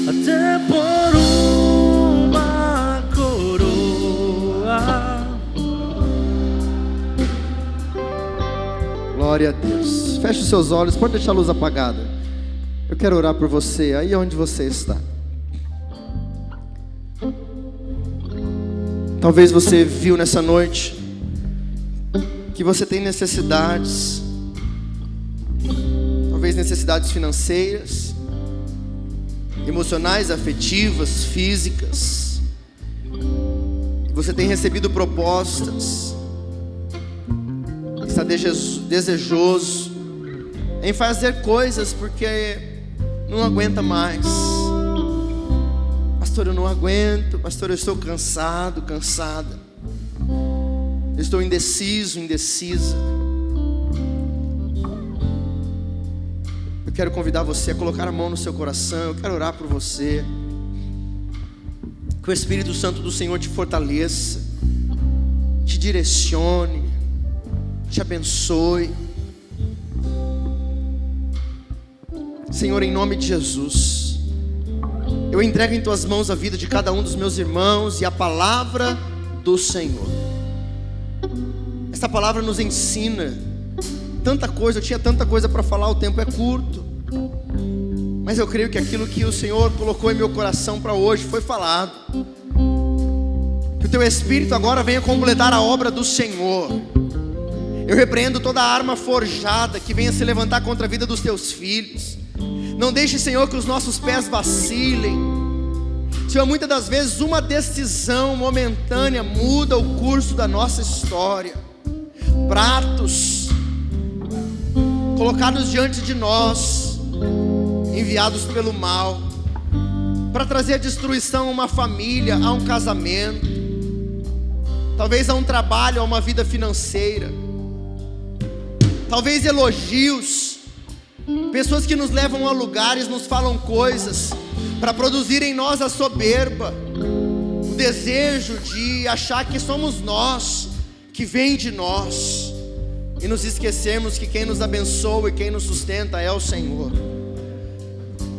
até por uma coroa. Glória a Deus. Feche os seus olhos, pode deixar a luz apagada. Eu quero orar por você, aí onde você está. Talvez você viu nessa noite que você tem necessidades, talvez necessidades financeiras, emocionais, afetivas, físicas. Você tem recebido propostas, está desejoso em fazer coisas porque não aguenta mais. Pastor, eu não aguento. Pastor, eu estou cansado, cansada. Eu estou indeciso, indecisa. Eu quero convidar você a colocar a mão no seu coração. Eu quero orar por você. Que o Espírito Santo do Senhor te fortaleça, te direcione, te abençoe. Senhor, em nome de Jesus, eu entrego em tuas mãos a vida de cada um dos meus irmãos e a palavra do Senhor. Essa palavra nos ensina tanta coisa. Eu tinha tanta coisa para falar, o tempo é curto, mas eu creio que aquilo que o Senhor colocou em meu coração para hoje foi falado. Que o teu Espírito agora venha completar a obra do Senhor. Eu repreendo toda arma forjada que venha se levantar contra a vida dos teus filhos. Não deixe, Senhor, que os nossos pés vacilem. Senhor, muitas das vezes uma decisão momentânea muda o curso da nossa história. Pratos colocados diante de nós, enviados pelo mal, para trazer a destruição a uma família, a um casamento, talvez a um trabalho, a uma vida financeira, talvez elogios, pessoas que nos levam a lugares, nos falam coisas para produzir em nós a soberba, o desejo de achar que somos nós, que vem de nós, e nos esquecermos que quem nos abençoa e quem nos sustenta é o Senhor.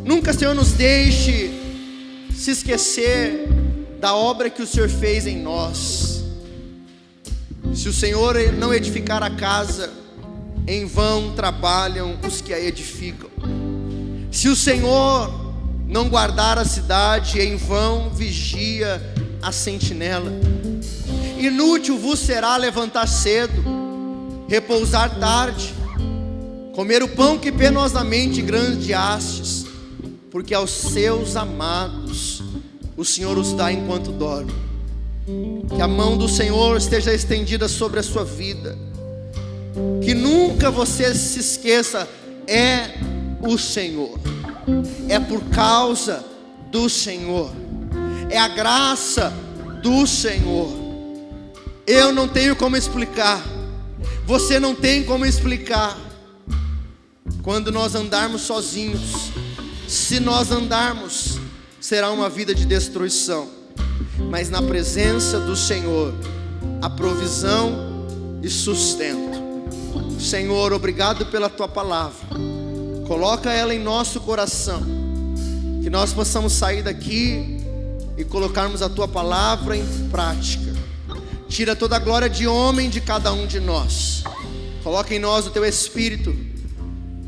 Nunca, Senhor, nos deixe se esquecer da obra que o Senhor fez em nós. Se o Senhor não edificar a casa, em vão trabalham os que a edificam. Se o Senhor não guardar a cidade, em vão vigia a sentinela. Inútil vos será levantar cedo, repousar tarde, comer o pão que penosamente granjeastes, porque aos seus amados o Senhor os dá enquanto dorme. Que a mão do Senhor esteja estendida sobre a sua vida. Que nunca você se esqueça, é o Senhor, é por causa do Senhor, é a graça do Senhor. Eu não tenho como explicar, você não tem como explicar. Quando nós andarmos sozinhos, se nós andarmos, será uma vida de destruição, mas na presença do Senhor, a provisão e sustento. Senhor, obrigado pela tua palavra. Coloca ela em nosso coração, que nós possamos sair daqui e colocarmos a tua palavra em prática. Tira toda a glória de homem de cada um de nós. Coloca em nós o Teu Espírito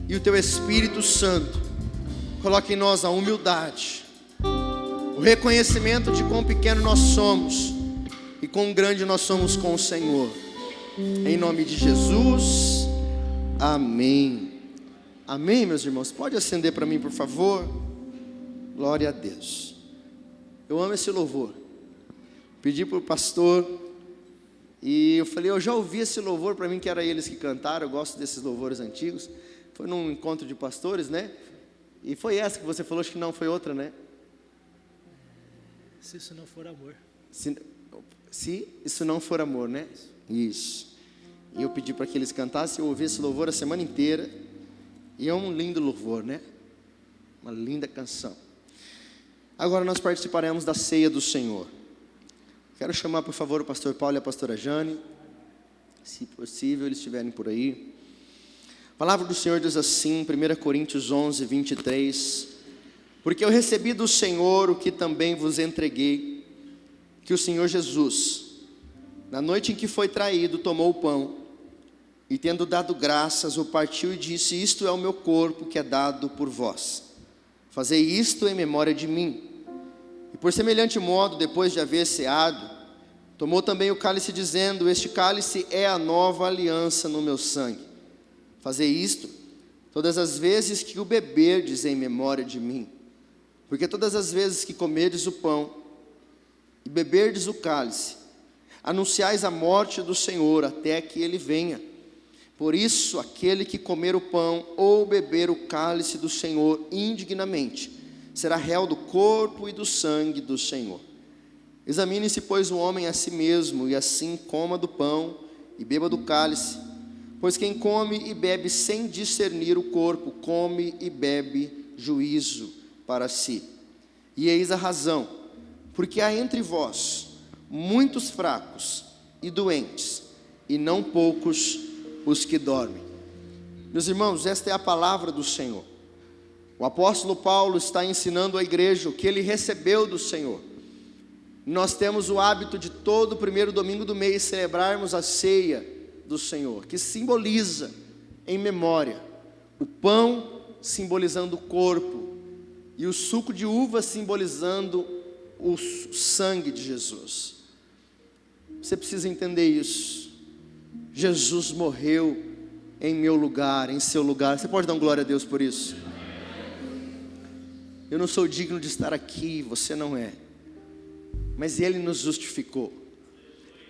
e o Teu Espírito Santo. Coloca em nós a humildade, o reconhecimento de quão pequeno nós somos e quão grande nós somos com o Senhor. Em nome de Jesus, amém. Amém, meus irmãos. Pode acender para mim, por favor. Glória a Deus. Eu amo esse louvor. Pedi para o pastor e eu falei, eu já ouvi esse louvor, para mim que era eles que cantaram. Eu gosto desses louvores antigos. Foi num encontro de pastores, né? E foi essa que você falou, acho que não, foi outra, né? Se isso não for amor. Se isso não for amor, né? Isso. E eu pedi para que eles cantassem, eu ouvi esse louvor a semana inteira. E é um lindo louvor, né? Uma linda canção. Agora nós participaremos da ceia do Senhor. Quero chamar, por favor, o pastor Paulo e a pastora Jane. Se possível, eles estiverem por aí. A palavra do Senhor diz assim, 1 Coríntios 11, 23. Porque eu recebi do Senhor o que também vos entreguei, que o Senhor Jesus, na noite em que foi traído, tomou o pão, e tendo dado graças, o partiu e disse, isto é o meu corpo que é dado por vós. Fazei isto em memória de mim. E por semelhante modo, depois de haver ceado, tomou também o cálice, dizendo, este cálice é a nova aliança no meu sangue. Fazei isto todas as vezes que o beberdes em memória de mim. Porque todas as vezes que comerdes o pão e beberdes o cálice, anunciais a morte do Senhor até que Ele venha. Por isso, aquele que comer o pão ou beber o cálice do Senhor indignamente, será réu do corpo e do sangue do Senhor. Examine-se, pois, o homem a si mesmo, e assim coma do pão e beba do cálice. Pois quem come e bebe sem discernir o corpo, come e bebe juízo para si. E eis a razão, porque há entre vós muitos fracos e doentes, e não poucos os que dormem. Meus irmãos, esta é a palavra do Senhor. O apóstolo Paulo está ensinando à igreja o que ele recebeu do Senhor. Nós temos o hábito de todo primeiro domingo do mês celebrarmos a ceia do Senhor, que simboliza em memória o pão simbolizando o corpo e o suco de uva simbolizando o sangue de Jesus. Você precisa entender isso. Jesus morreu em meu lugar, em seu lugar. Você pode dar glória a Deus por isso? Eu não sou digno de estar aqui, você não é, mas Ele nos justificou,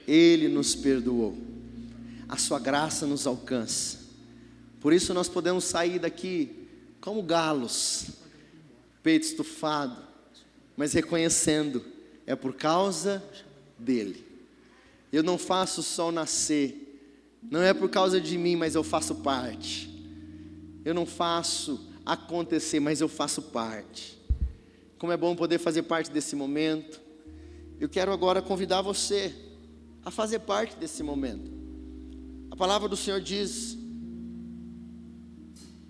Ele nos perdoou, a sua graça nos alcança. Por isso nós podemos sair daqui como galos, peito estufado, mas reconhecendo, é por causa dEle. Eu não faço o sol nascer, não é por causa de mim, mas eu faço parte. Eu não faço acontecer, mas eu faço parte. Como é bom poder fazer parte desse momento. Eu quero agora convidar você a fazer parte desse momento. A palavra do Senhor diz,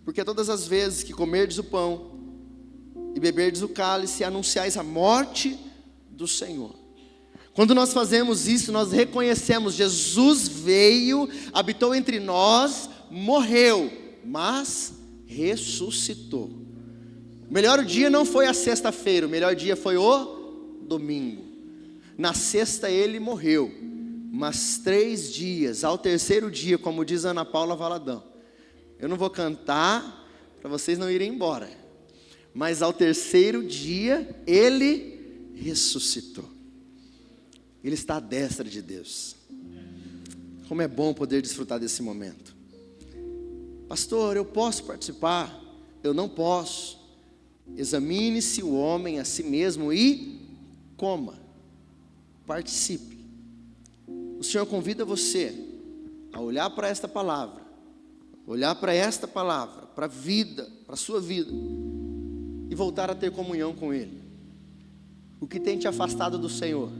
porque todas as vezes que comerdes o pão e beberdes o cálice, anunciais a morte do Senhor. Quando nós fazemos isso, nós reconhecemos, Jesus veio, habitou entre nós, morreu, mas ressuscitou. O melhor dia não foi a sexta-feira, o melhor dia foi o domingo. Na sexta ele morreu, mas 3 dias, ao terceiro dia, como diz Ana Paula Valadão, eu não vou cantar para vocês não irem embora, mas ao terceiro dia ele ressuscitou. Ele está à destra de Deus. Como é bom poder desfrutar desse momento. Pastor, eu posso participar? Eu não posso. Examine-se o homem a si mesmo e coma. Participe. O Senhor convida você a olhar para esta palavra, olhar para esta palavra, para a vida, para a sua vida, e voltar a ter comunhão com Ele. O que tem te afastado do Senhor?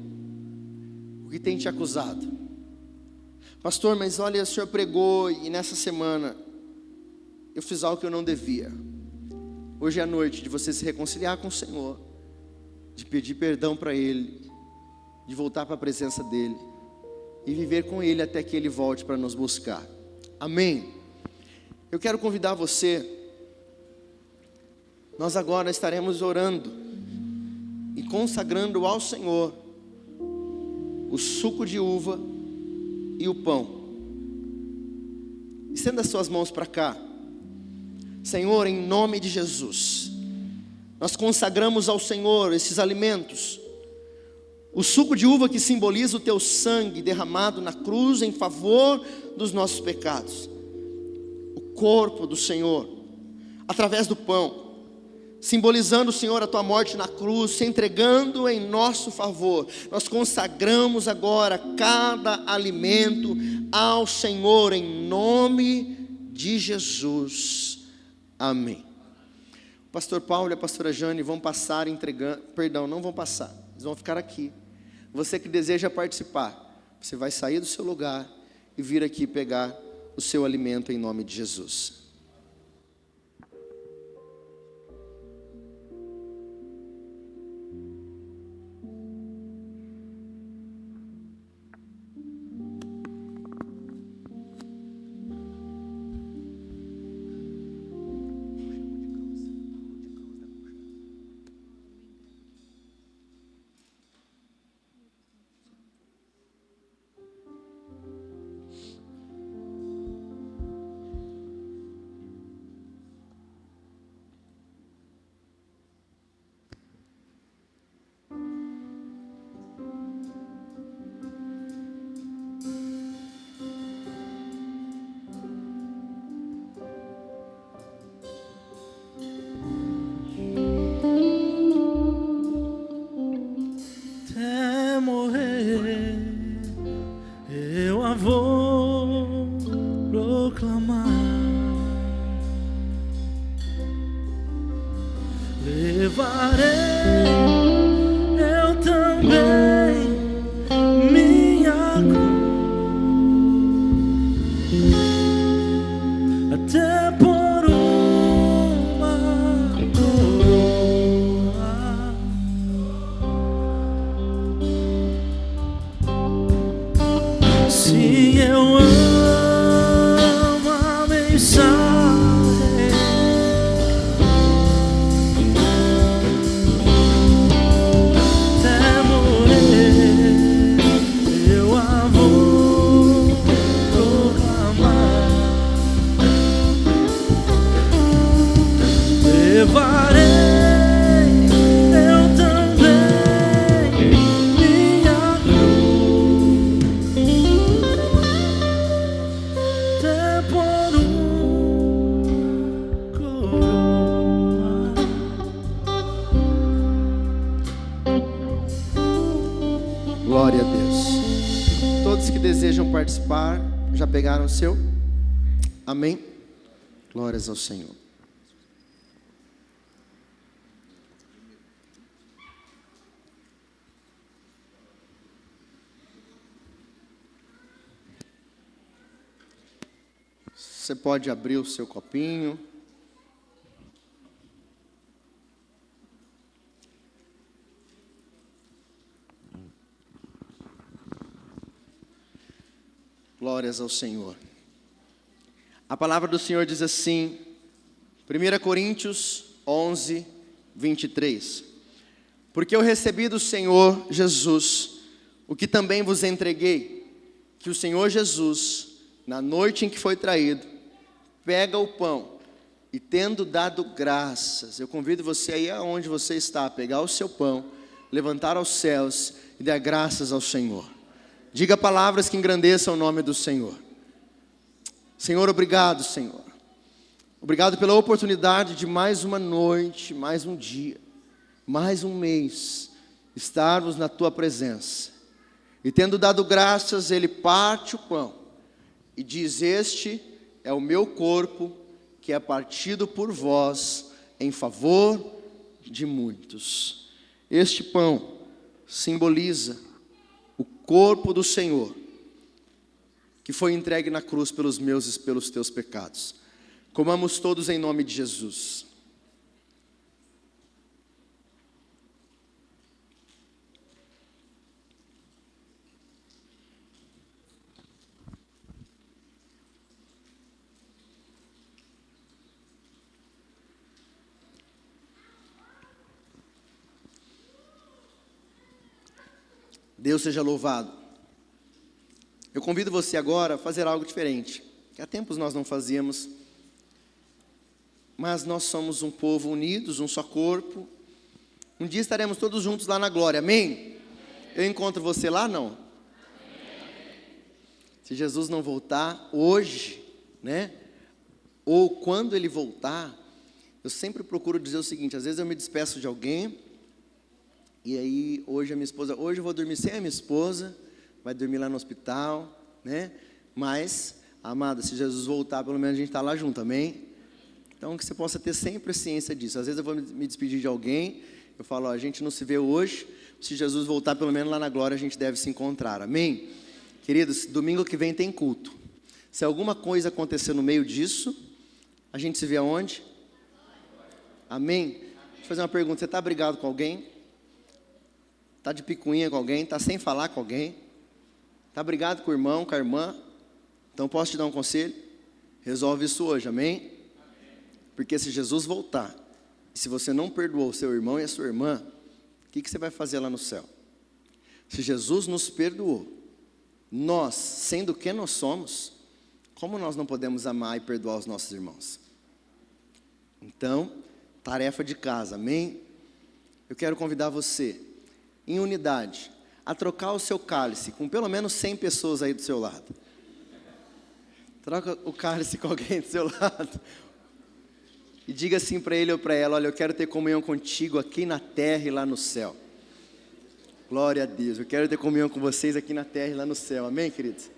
O que tem te acusado? Pastor, mas olha, o Senhor pregou e nessa semana eu fiz algo que eu não devia. Hoje é a noite de você se reconciliar com o Senhor, de pedir perdão para Ele, de voltar para a presença dEle e viver com Ele até que Ele volte para nos buscar. Amém? Eu quero convidar você, nós agora estaremos orando e consagrando ao Senhor o suco de uva e o pão. Estenda as suas mãos para cá. Senhor, em nome de Jesus, nós consagramos ao Senhor esses alimentos. O suco de uva que simboliza o teu sangue derramado na cruz em favor dos nossos pecados. O corpo do Senhor, através do pão, simbolizando, Senhor, a tua morte na cruz, se entregando em nosso favor. Nós consagramos agora cada alimento ao Senhor, em nome de Jesus. Amém. O pastor Paulo e a pastora Jane vão passar entregando, perdão, não vão passar, eles vão ficar aqui. Você que deseja participar, você vai sair do seu lugar e vir aqui pegar o seu alimento em nome de Jesus. Até morrer, eu a vou proclamar. Levarei eu também minha cruz, até por uma coroa. Se eu amo a mensagem, até morrer, eu a vou proclamar. Levarei eu também minha cruz, até por uma coroa. Glória a Deus. Todos que desejam participar, já pegaram o seu? Amém? Glórias ao Senhor. Você pode abrir o seu copinho. Glórias ao Senhor. A palavra do Senhor diz assim, 1 Coríntios 11, 23. Porque eu recebi do Senhor Jesus, o que também vos entreguei, que o Senhor Jesus, na noite em que foi traído, pega o pão e tendo dado graças, eu convido você aí aonde você está, a pegar o seu pão, levantar aos céus e dar graças ao Senhor. Diga palavras que engrandeçam o nome do Senhor. Senhor, obrigado, Senhor. Obrigado pela oportunidade de mais uma noite, mais um dia, mais um mês, estarmos na Tua presença. E tendo dado graças, Ele parte o pão e diz, este é o meu corpo, que é partido por vós, em favor de muitos. Este pão simboliza o corpo do Senhor, que foi entregue na cruz pelos meus e pelos teus pecados. Comamos todos em nome de Jesus. Deus seja louvado. Eu convido você agora a fazer algo diferente, que há tempos nós não fazíamos, mas nós somos um povo unidos, um só corpo. Um dia estaremos todos juntos lá na glória, amém? Eu encontro você lá, não? Se Jesus não voltar hoje, né? Ou quando Ele voltar, eu sempre procuro dizer o seguinte: às vezes eu me despeço de alguém, e aí hoje a minha esposa, hoje eu vou dormir sem a minha esposa, vai dormir lá no hospital, né? Mas, amada, se Jesus voltar, pelo menos a gente está lá junto, amém? Então que você possa ter sempre ciência disso. Às vezes eu vou me despedir de alguém, eu falo, ó, a gente não se vê hoje, se Jesus voltar, pelo menos lá na glória a gente deve se encontrar, amém? Queridos, domingo que vem tem culto. Se alguma coisa acontecer no meio disso, a gente se vê aonde? Amém? Deixa eu fazer uma pergunta, você está brigado com alguém? Está de picuinha com alguém? Está sem falar com alguém? Está brigado com o irmão, com a irmã? Então posso te dar um conselho? Resolve isso hoje, amém? Porque se Jesus voltar, e se você não perdoou o seu irmão e a sua irmã, o que você vai fazer lá no céu? Se Jesus nos perdoou, nós, sendo quem nós somos, como nós não podemos amar e perdoar os nossos irmãos? Então, tarefa de casa, amém? Eu quero convidar você, em unidade, a trocar o seu cálice com pelo menos 100 pessoas aí do seu lado. Troca o cálice com alguém do seu lado. E diga assim para ele ou para ela: olha, eu quero ter comunhão contigo aqui na terra e lá no céu. Glória a Deus, eu quero ter comunhão com vocês aqui na terra e lá no céu, amém, queridos?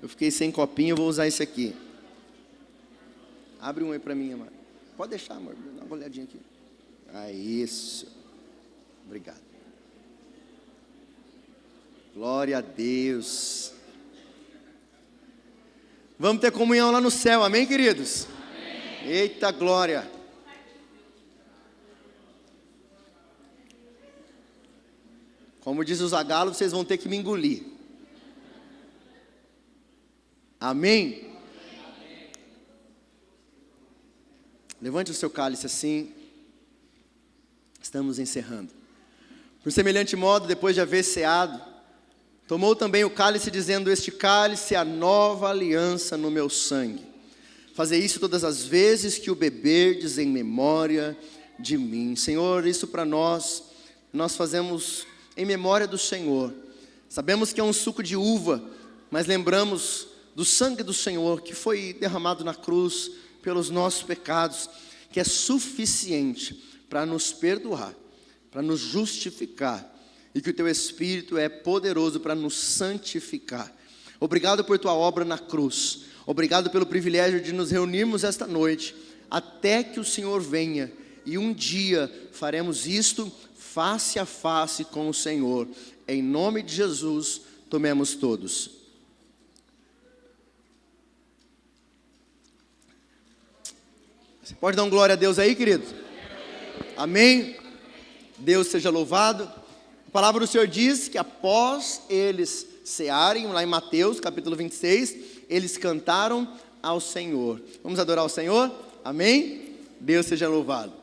Eu fiquei sem copinho, eu vou usar esse aqui. Abre um aí para mim, amado. Pode deixar, amor, dá uma olhadinha aqui. Ah, isso. Obrigado. Glória a Deus. Vamos ter comunhão lá no céu, amém, queridos? Amém. Eita glória. Como diz o Zagalo, vocês vão ter que me engolir. Amém? Amém? Levante o seu cálice assim. Estamos encerrando. Por semelhante modo, depois de haver ceado, tomou também o cálice, dizendo: este cálice é a nova aliança no meu sangue. Fazei isso todas as vezes que o beberdes em memória de mim. Senhor, isso para nós fazemos em memória do Senhor. Sabemos que é um suco de uva, mas lembramos do sangue do Senhor que foi derramado na cruz pelos nossos pecados, que é suficiente para nos perdoar, para nos justificar, e que o Teu Espírito é poderoso para nos santificar. Obrigado por Tua obra na cruz, obrigado pelo privilégio de nos reunirmos esta noite, até que o Senhor venha, e um dia faremos isto face a face com o Senhor. Em nome de Jesus, tomemos todos. Você pode dar um glória a Deus aí, querido? Amém? Deus seja louvado. A palavra do Senhor diz que após eles cearem, lá em Mateus capítulo 26, eles cantaram ao Senhor. Vamos adorar o Senhor? Amém? Deus seja louvado.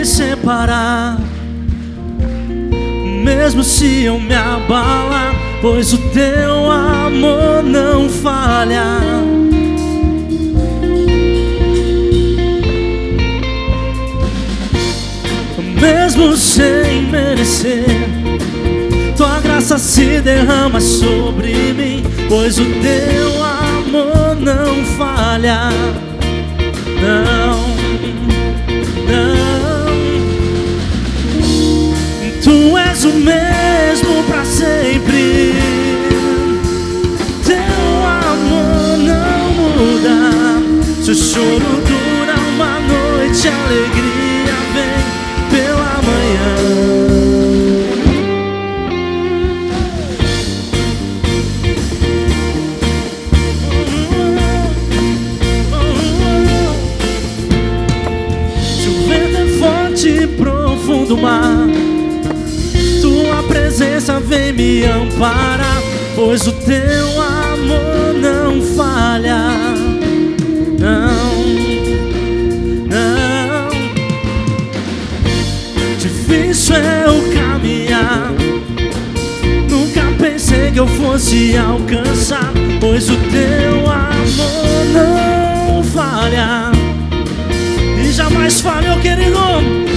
Separar, mesmo se eu me abalar, pois o Teu amor não falha. Mesmo sem merecer, Tua graça se derrama sobre mim, pois o Teu amor não falha. Não, não. Tu és o mesmo para sempre. Teu amor não muda. Se o choro dura uma noite, a alegria vem pela manhã. todo mal. Tua presença vem me amparar, pois o teu amor não falha. Não, não. Difícil é o caminhar, nunca pensei que eu fosse alcançar, pois o teu amor não falha. E jamais falhou, querido.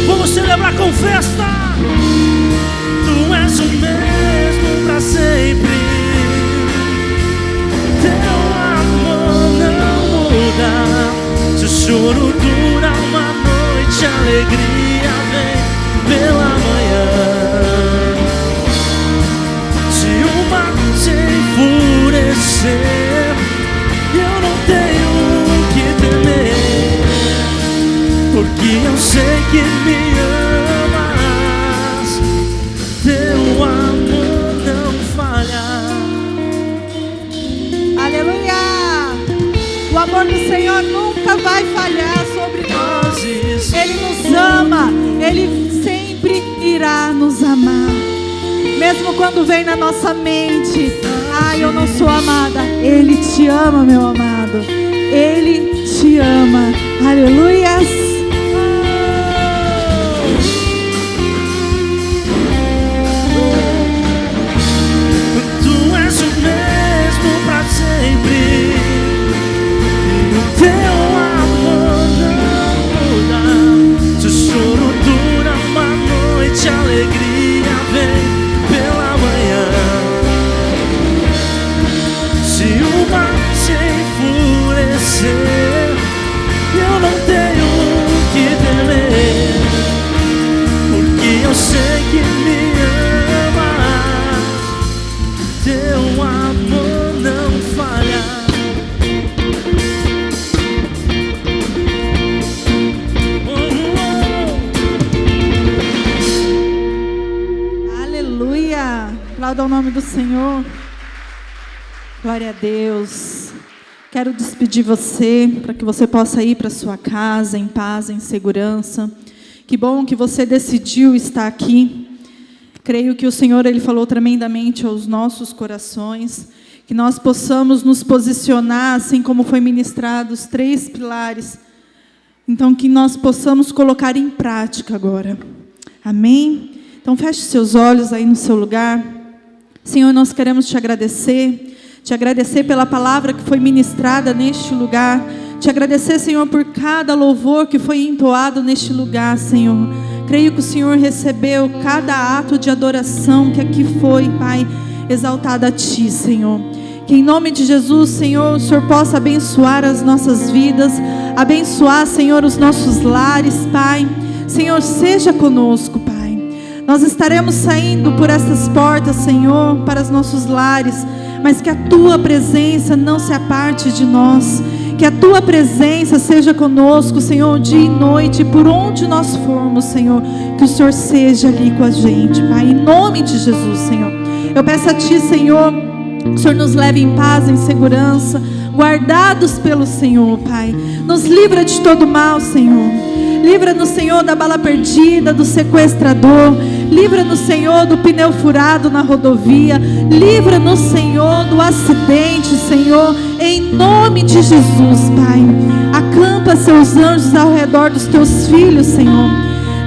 Vamos celebrar com festa. Tu és o mesmo pra sempre. Teu amor não muda. Se o choro dura uma noite, a alegria vem pela manhã. Se o mar se enfurecer, eu não tenho que temer, porque eu sei que me amas. Teu amor não falha. Aleluia! O amor do Senhor nunca vai falhar sobre nós. Ele nos ama, Ele sempre irá nos amar. Mesmo quando vem na nossa mente, ai, eu não sou amada, Ele te ama, meu amado. Ele te ama. Aleluias! Tu és o mesmo pra sempre. E o teu amor não muda. Se o choro dura uma noite, a alegria vem pela manhã. Se o mar se enfurecer, eu não tenho que temer, porque eu sei que me amas. Teu amor não falha. Aleluia! Aplauda o nome do Senhor. Glória a Deus. Quero despedir você, para que você possa ir para sua casa em paz, em segurança. Que bom que você decidiu estar aqui. Creio que o Senhor, Ele falou tremendamente aos nossos corações, que nós possamos nos posicionar, assim como foi ministrado, os 3 pilares. Então, que nós possamos colocar em prática agora. Amém? Então, feche seus olhos aí no seu lugar. Senhor, nós queremos te agradecer pela palavra que foi ministrada neste lugar. Te agradecer, Senhor, por cada louvor que foi entoado neste lugar, Senhor. Creio que o Senhor recebeu cada ato de adoração que aqui foi, Pai, exaltado a Ti, Senhor. Que em nome de Jesus, Senhor, o Senhor possa abençoar as nossas vidas, abençoar, Senhor, os nossos lares, Pai. Senhor, seja conosco, Pai. Nós estaremos saindo por essas portas, Senhor, para os nossos lares, mas que a Tua presença não se aparte de nós. Que a Tua presença seja conosco, Senhor, dia e noite, por onde nós formos, Senhor. Que o Senhor seja ali com a gente, Pai, em nome de Jesus, Senhor. Eu peço a Ti, Senhor, que o Senhor nos leve em paz, em segurança, guardados pelo Senhor, Pai. Nos livra de todo mal, Senhor. Livra-nos, Senhor, da bala perdida, do sequestrador. Livra-nos, Senhor, do pneu furado na rodovia. Livra-nos, Senhor, do acidente, Senhor, em nome de Jesus, Pai. Acampa seus anjos ao redor dos teus filhos, Senhor.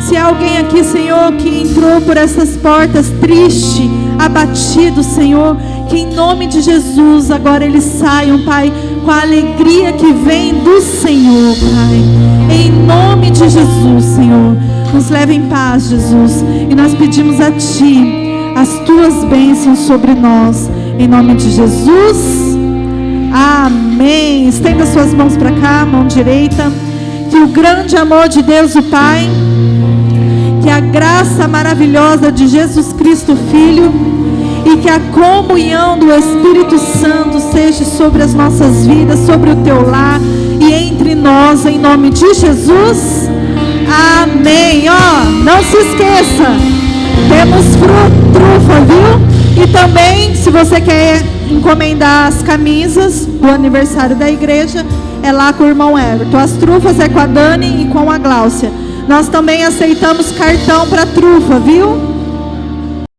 Se há alguém aqui, Senhor, que entrou por essas portas triste, abatido, Senhor, que em nome de Jesus agora eles saiam, Pai, com a alegria que vem do Senhor, Pai. Em nome de Jesus, Senhor, nos leva em paz, Jesus. E nós pedimos a Ti as Tuas bênçãos sobre nós, em nome de Jesus. Amém. Estenda suas mãos para cá, mão direita. Que o grande amor de Deus, o Pai, que a graça maravilhosa de Jesus Cristo, Filho, e que a comunhão do Espírito Santo seja sobre as nossas vidas, sobre o teu lar e entre nós, em nome de Jesus. Amém. Ó, não se esqueça, temos trufa, viu? E também, se você quer encomendar as camisas do aniversário da igreja, é lá com o irmão Everton. As trufas é com a Dani e com a Gláucia. Nós também aceitamos cartão para trufa, viu?